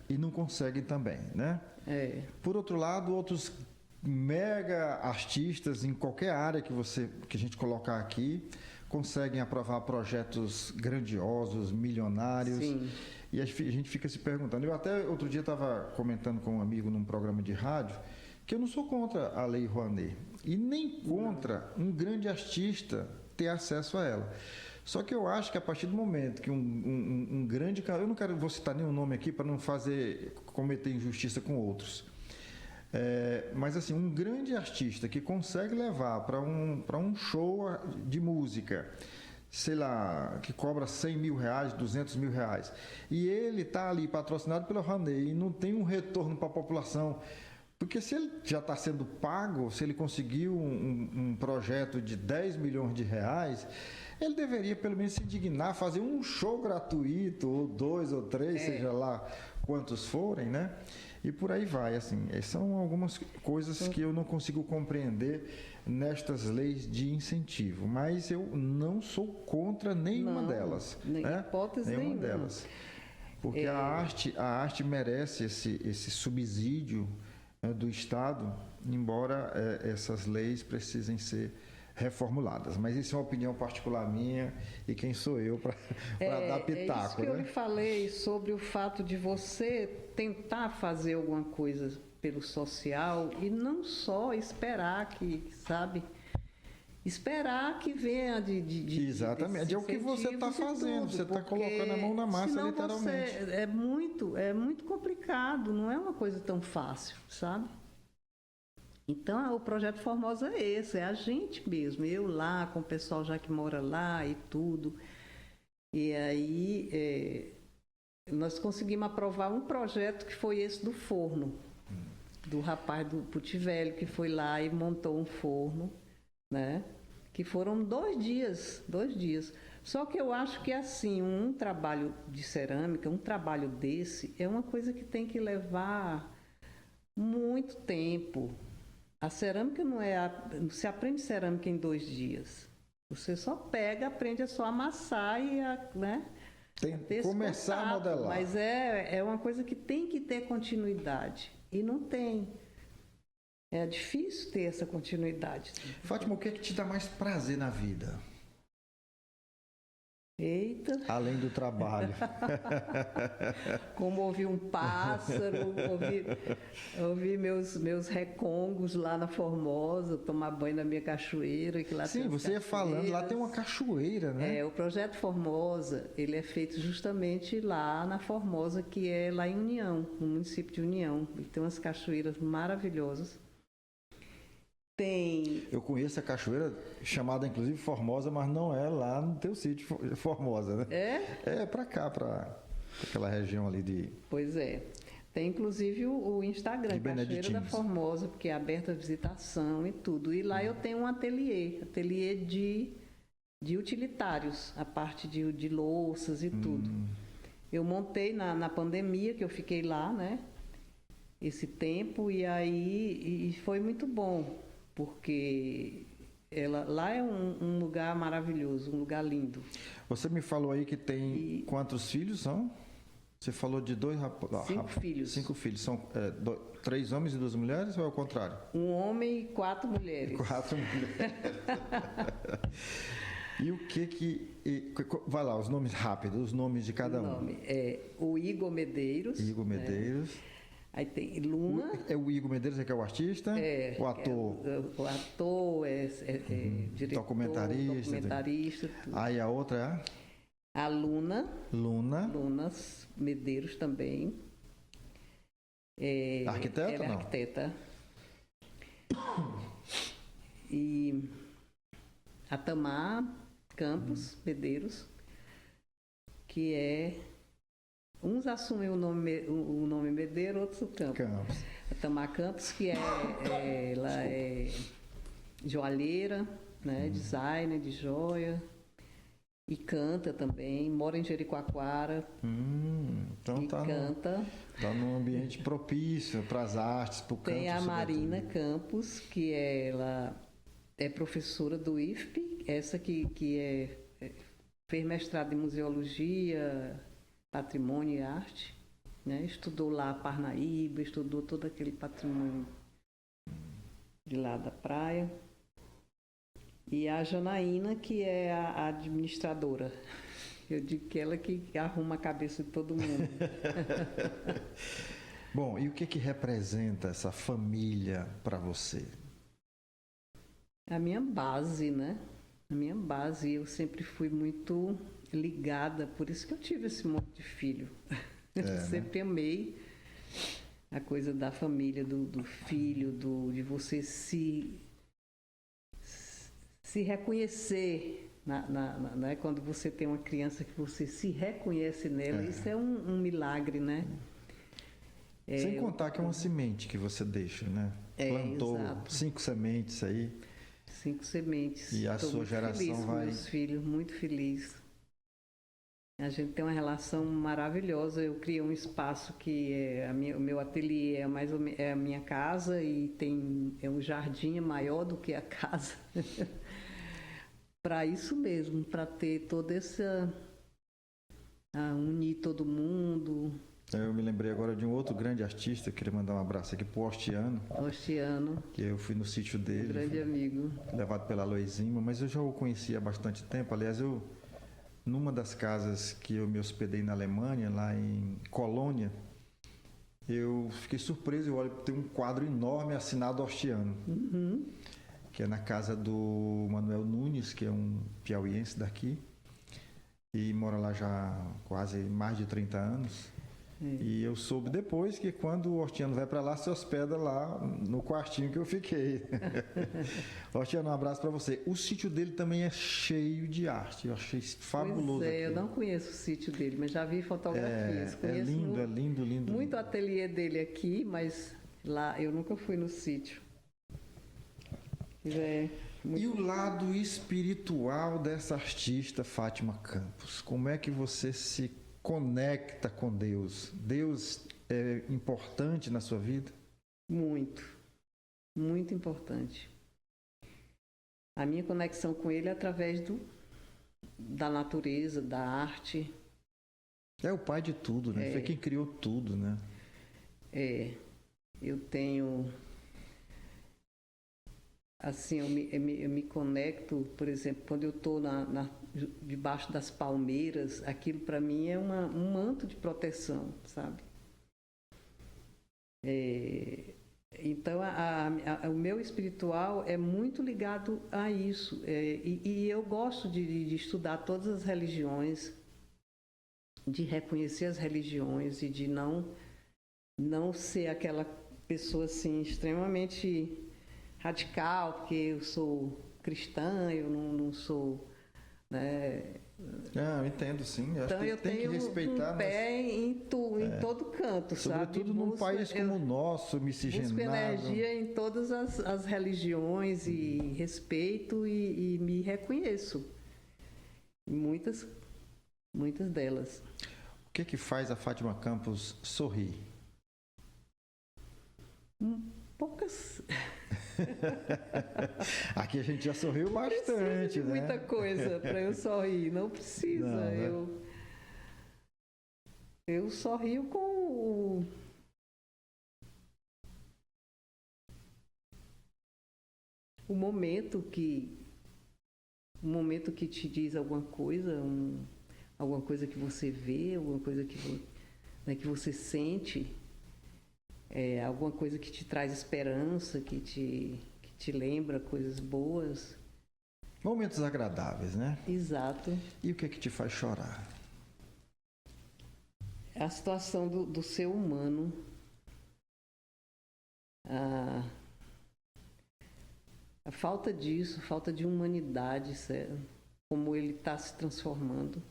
e não conseguem também, né? Por outro lado, outros mega artistas em qualquer área que a gente colocar aqui conseguem aprovar projetos grandiosos, milionários. Sim. E a gente fica se perguntando. Eu até outro dia estava comentando com um amigo num programa de rádio que eu não sou contra a Lei Rouanet e nem contra um grande artista ter acesso a ela. Só que eu acho que a partir do momento que um grande... Eu não vou citar nenhum nome aqui para não cometer injustiça com outros. Mas assim, um grande artista que consegue levar para um show de música, sei lá, que cobra 100 mil reais, 200 mil reais, e ele está ali patrocinado pela Rouanet e não tem um retorno para a população, porque se ele já está sendo pago, se ele conseguiu um projeto de 10 milhões de reais, ele deveria pelo menos se indignar, fazer um show gratuito, ou 2 ou 3, seja lá quantos forem, né? E por aí vai, assim. São algumas coisas que eu não consigo compreender nestas leis de incentivo, mas eu não sou contra nenhuma delas. Né? Hipótese nenhuma delas. Porque a arte merece esse subsídio, né, do Estado, embora essas leis precisem ser reformuladas. Mas isso é uma opinião particular minha, e quem sou eu para dar pitaco, é isso que eu lhe falei sobre o fato de você tentar fazer alguma coisa pelo social e não só esperar que, sabe, esperar que venha de exatamente, é o que você está fazendo, você está colocando a mão na massa, literalmente. É muito complicado, não é uma coisa tão fácil, sabe? Então, o projeto Formosa é esse, é a gente mesmo, eu lá, com o pessoal já que mora lá e tudo. E aí, nós conseguimos aprovar um projeto que foi esse do forno, do rapaz do Putivelli, que foi lá e montou um forno, né? Que foram 2 dias. Só que eu acho que, assim, um trabalho de cerâmica, um trabalho desse, é uma coisa que tem que levar muito tempo. A cerâmica não você aprende cerâmica em 2 dias. Você só pega, aprende a só amassar e né? Tem que começar a modelar. Mas é uma coisa que tem que ter continuidade. E não tem. É difícil ter essa continuidade. Fátima, o que é que te dá mais prazer na vida? Eita! Além do trabalho. Como ouvir um pássaro, ouvir meus recongos lá na Formosa, tomar banho na minha cachoeira. Que lá sim, você ia falando, lá tem uma cachoeira, né? O projeto Formosa, ele é feito justamente lá na Formosa, que é lá em União, no município de União. Ele tem umas cachoeiras maravilhosas. Eu conheço a cachoeira, chamada inclusive Formosa, mas não é lá no teu sítio Formosa, né? É para cá, para aquela região ali de... Pois é. Tem inclusive o Instagram, Cachoeira da Formosa, porque é aberta a visitação e tudo. E lá eu tenho um ateliê de utilitários, a parte de louças e tudo. Eu montei na pandemia, que eu fiquei lá, né? Esse tempo, e foi muito bom. Porque lá é um lugar maravilhoso, um lugar lindo. Você me falou aí que tem quantos filhos são? Você falou de 5 filhos. 5 filhos. São 3 homens e 2 mulheres ou é o contrário? 1 homem e 4 mulheres. 4 mulheres. E o que... vai lá, os nomes rápidos, os nomes de cada um. O nome é o Igor Medeiros. Igor Medeiros. Aí tem Luna. O Igor Medeiros que é o artista? O ator? O ator, diretor, documentarista. Tudo. Aí a outra é? A Luna. Luna Medeiros também. Arquiteta, ela é não? Arquiteta. E a Tamar Campos Medeiros, que é... Uns assumem o nome Medeiro, outros o Campos. A Tamar Campos, que ela é joalheira, né, designer de joia, e canta também, mora em Jericoacoara. Então canta. Está num ambiente propício para as artes, para o canto. Tem a Marina Campos, que ela é professora do IFP, essa que fez mestrado em museologia, patrimônio e arte, né? Estudou lá Parnaíba, estudou todo aquele patrimônio de lá da praia. E a Janaína, que é a administradora. Eu digo que ela que arruma a cabeça de todo mundo. Bom, e o que representa essa família para você? A minha base, né? A minha base. Eu sempre fui muito ligada, por isso que eu tive esse monte de filho. Eu sempre amei A coisa da família, do filho, de você se reconhecer. Né? Quando você tem uma criança que você se reconhece nela, isso é um milagre, né? Sem contar que é uma semente que você deixa, né? Plantou exato. 5 sementes aí. 5 sementes. E a Estou sua muito geração feliz com vai... meus filhos, muito feliz. A gente tem uma relação maravilhosa. Eu criei um espaço que o meu ateliê é a minha casa e é um jardim maior do que a casa. Para isso mesmo, para ter toda essa... unir todo mundo. Eu me lembrei agora de um outro grande artista, eu queria mandar um abraço aqui pro Ostiano. Ostiano. Que eu fui no sítio dele. Grande amigo. Levado pela Loizima, mas eu já o conhecia há bastante tempo. Aliás, numa das casas que eu me hospedei na Alemanha, lá em Colônia, eu fiquei surpreso, eu olho, tem um quadro enorme assinado Ostiano, que é na casa do Manuel Nunes, que é um piauiense daqui, e mora lá já há quase mais de 30 anos. E eu soube depois que quando o Ostiano vai para lá, se hospeda lá no quartinho que eu fiquei. Ostiano, um abraço para você. O sítio dele também é cheio de arte, eu achei fabuloso. Pois eu não conheço o sítio dele, mas já vi fotografias. É lindo, é lindo, lindo. Muito ateliê dele aqui, mas lá eu nunca fui no sítio. E o lado espiritual dessa artista, Fátima Campos? Como é que você se conecta com Deus? Deus é importante na sua vida? Muito, muito importante. A minha conexão com Ele é através da natureza, da arte. É o pai de tudo, né? Foi quem criou tudo, né? Eu tenho... Assim, eu me conecto, por exemplo, quando eu estou debaixo das palmeiras, aquilo para mim é um manto de proteção, sabe? Então, o meu espiritual é muito ligado a isso. E eu gosto de estudar todas as religiões, de reconhecer as religiões e de não ser aquela pessoa assim extremamente radical, porque eu sou cristã, eu não sou, né? Eu entendo, sim. Então eu tem tenho que respeitar, um pé em todo canto, sobretudo sabe? num país como o nosso, miscigenado. Busco energia em todas as religiões e respeito e me reconheço. Muitas delas. O que faz a Fátima Campos sorrir? Poucas. Aqui a gente já sorriu bastante, né? Muita coisa para eu sorrir, não precisa. Não, eu sorrio com o momento que te diz alguma coisa, alguma coisa que você vê, alguma coisa que você sente. Alguma coisa que te traz esperança, que te lembra coisas boas. Momentos agradáveis, né? Exato. E o que te faz chorar? A situação do ser humano. A falta disso, falta de humanidade, como ele está se transformando.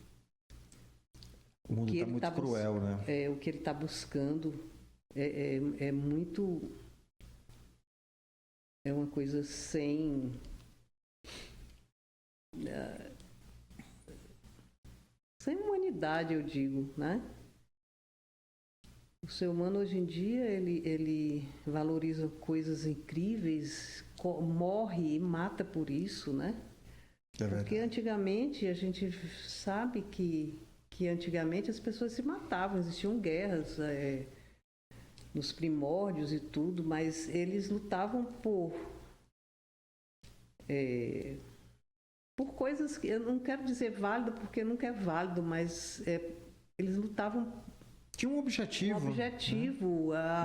O mundo está muito cruel, né? O que ele está buscando. É muito... É uma coisa sem humanidade, eu digo, né? O ser humano hoje em dia, ele valoriza coisas incríveis, morre e mata por isso, né? Porque antigamente, a gente sabe que antigamente as pessoas se matavam, existiam guerras... nos primórdios e tudo, mas eles lutavam por coisas que eu não quero dizer válido, porque nunca é válido, mas eles lutavam. Tinha um objetivo. Né?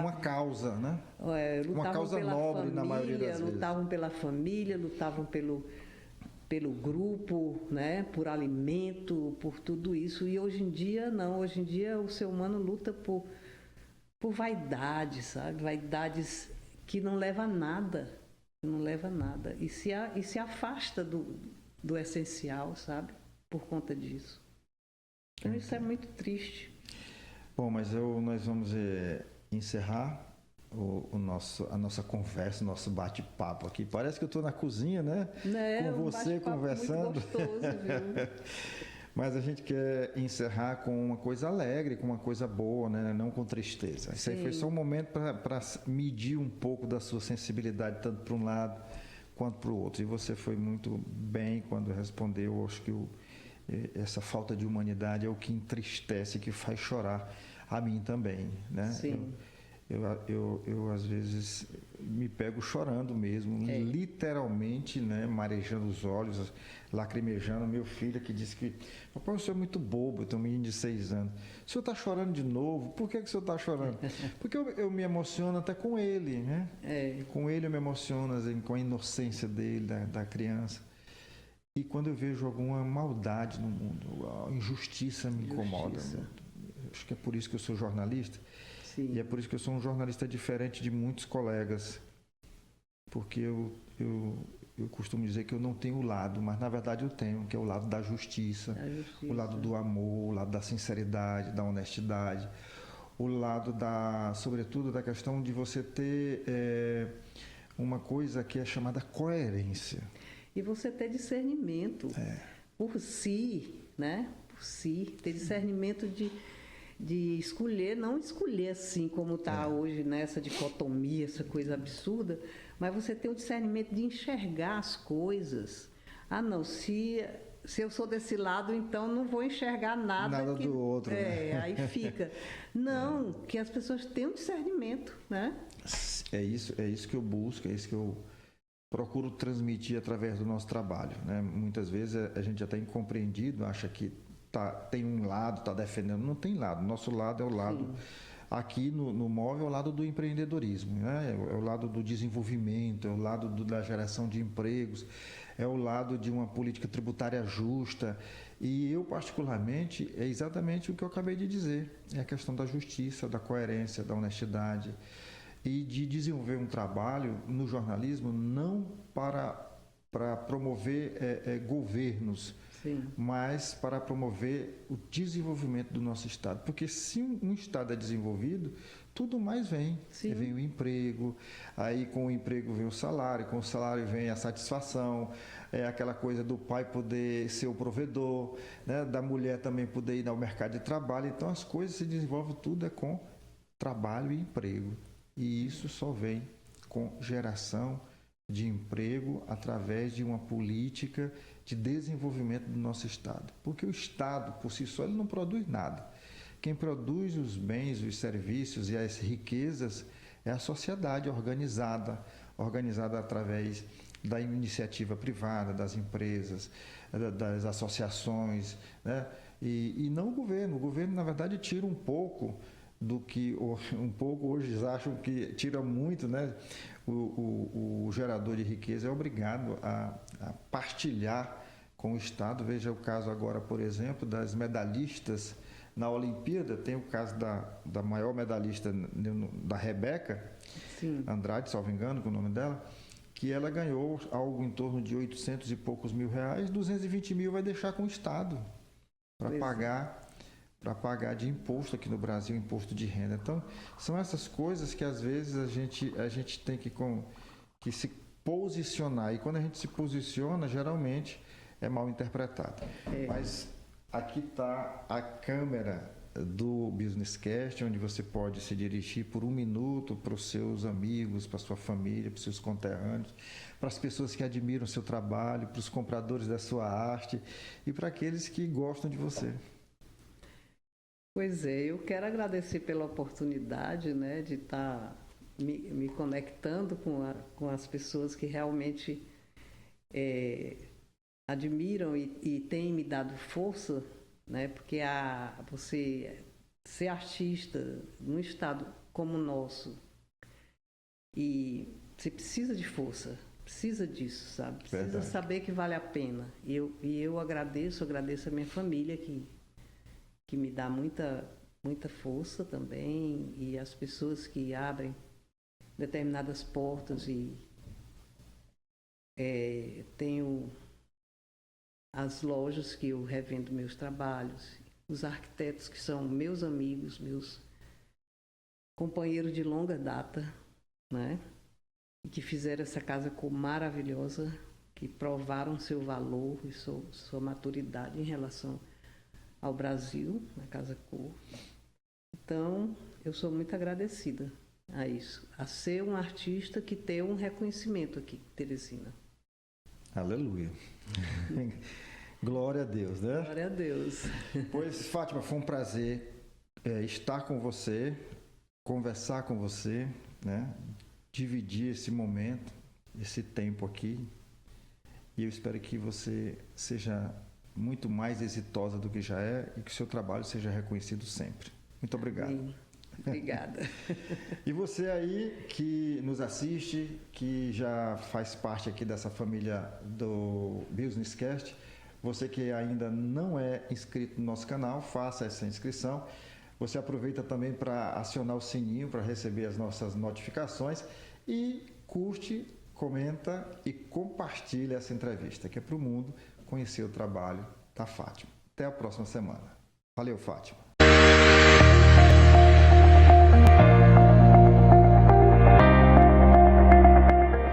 Uma causa, né? Lutavam uma causa pela nobre, família, na maioria das vezes. Lutavam pela família, lutavam pelo grupo, né? Por alimento, por tudo isso. E hoje em dia, não. Hoje em dia, o ser humano luta por por vaidade, sabe? Vaidades que não levam a nada, e se afasta do essencial, sabe? Por conta disso. Então isso é muito triste. Bom, mas nós vamos encerrar a nossa conversa, o nosso bate-papo aqui. Parece que eu estou na cozinha, né? Com você conversando. Muito gostoso, viu? Mas a gente quer encerrar com uma coisa alegre, com uma coisa boa, né? Não com tristeza. Isso aí foi só um momento para medir um pouco da sua sensibilidade, tanto para um lado quanto para o outro. E você foi muito bem quando respondeu. Eu acho que essa falta de humanidade é o que entristece, que faz chorar a mim também, né? Sim. Eu às vezes me pego chorando mesmo, literalmente, né, marejando os olhos, lacrimejando. Meu filho que disse que, papai, o senhor é muito bobo, eu tenho um menino de 6 anos. O senhor está chorando de novo? Por que o senhor está chorando? Porque eu me emociono até com ele, né? Com ele eu me emociono, assim, com a inocência dele, da criança. E quando eu vejo alguma maldade no mundo, a injustiça me incomoda. Acho que é por isso que eu sou jornalista. Sim. E é por isso que eu sou um jornalista diferente de muitos colegas. Porque eu costumo dizer que eu não tenho o lado, mas na verdade eu tenho, que é o lado da justiça, o lado do amor, o lado da sinceridade, da honestidade, o lado sobretudo, da questão de você ter uma coisa que é chamada coerência. E você ter discernimento por si, né? Por si, ter discernimento de escolher, não escolher assim como está hoje nessa dicotomia, essa coisa absurda, mas você ter o discernimento de enxergar as coisas. Ah, não, se eu sou desse lado, então não vou enxergar nada do outro, né? Aí fica. Não, que as pessoas tenham discernimento, né? É isso que eu busco, é isso que eu procuro transmitir através do nosso trabalho, né? Muitas vezes a gente já está incompreendido, acha que tem um lado, está defendendo. Não tem lado. Nosso lado é o lado, aqui no MOVE, é o lado do empreendedorismo, né? É o lado do desenvolvimento, é o lado da geração de empregos, é o lado de uma política tributária justa. E eu, particularmente, é exatamente o que eu acabei de dizer. É a questão da justiça, da coerência, da honestidade e de desenvolver um trabalho no jornalismo não para promover governos, mas para promover o desenvolvimento do nosso Estado. Porque se um Estado é desenvolvido, tudo mais vem. Vem o emprego, aí com o emprego vem o salário, com o salário vem a satisfação, aquela coisa do pai poder ser o provedor, né? Da mulher também poder ir ao mercado de trabalho. Então as coisas se desenvolvem tudo com trabalho e emprego. E isso só vem com geração de emprego através de uma política de desenvolvimento do nosso Estado. Porque o Estado, por si só, ele não produz nada. Quem produz os bens, os serviços e as riquezas é a sociedade organizada através da iniciativa privada, das empresas, das associações, né? E não o governo. O governo, na verdade, tira um pouco do que hoje eles acham que tira muito, né? O gerador de riqueza é obrigado a partilhar com o Estado. Veja o caso agora, por exemplo, das medalhistas na Olimpíada. Tem o caso da maior medalhista, da Rebeca Andrade, salvo engano, com o nome dela, que ela ganhou algo em torno de 800 e poucos mil reais, 220 mil vai deixar com o Estado para pagar de imposto aqui no Brasil, imposto de renda. Então, são essas coisas que às vezes a gente tem que se posicionar. E quando a gente se posiciona, geralmente é mal interpretado. Mas aqui está a câmera do Business Cast, onde você pode se dirigir por 1 minuto para os seus amigos, para a sua família, para os seus conterrâneos, para as pessoas que admiram o seu trabalho, para os compradores da sua arte e para aqueles que gostam de você. Pois é, eu quero agradecer pela oportunidade, né, de estar me conectando com as pessoas que realmente admiram e têm me dado força, né, porque você ser artista num estado como o nosso, e você precisa de força, precisa disso, sabe? Precisa saber que vale a pena. E eu agradeço a minha família que me dá muita muita força também, e as pessoas que abrem determinadas portas e tenho as lojas que eu revendo meus trabalhos, os arquitetos que são meus amigos, meus companheiros de longa data, né? E que fizeram essa Casa Cor maravilhosa, que provaram seu valor e sua maturidade em relação ao Brasil, na Casa Cor. Então, eu sou muito agradecida a isso, a ser um artista que tem um reconhecimento aqui em Teresina. Aleluia. Glória a Deus, né? Glória a Deus. Pois, Fátima, foi um prazer estar com você, conversar com você, né? Dividir esse momento, esse tempo aqui. E eu espero que você seja muito mais exitosa do que já é e que o seu trabalho seja reconhecido sempre. Muito obrigado. Amém. Obrigada. E você aí que nos assiste, que já faz parte aqui dessa família do Businesscast, você que ainda não é inscrito no nosso canal, faça essa inscrição. Você aproveita também para acionar o sininho para receber as nossas notificações e curte, comenta e compartilha essa entrevista, que é para o mundo conhecer o trabalho da Fátima. Até a próxima semana. Valeu, Fátima.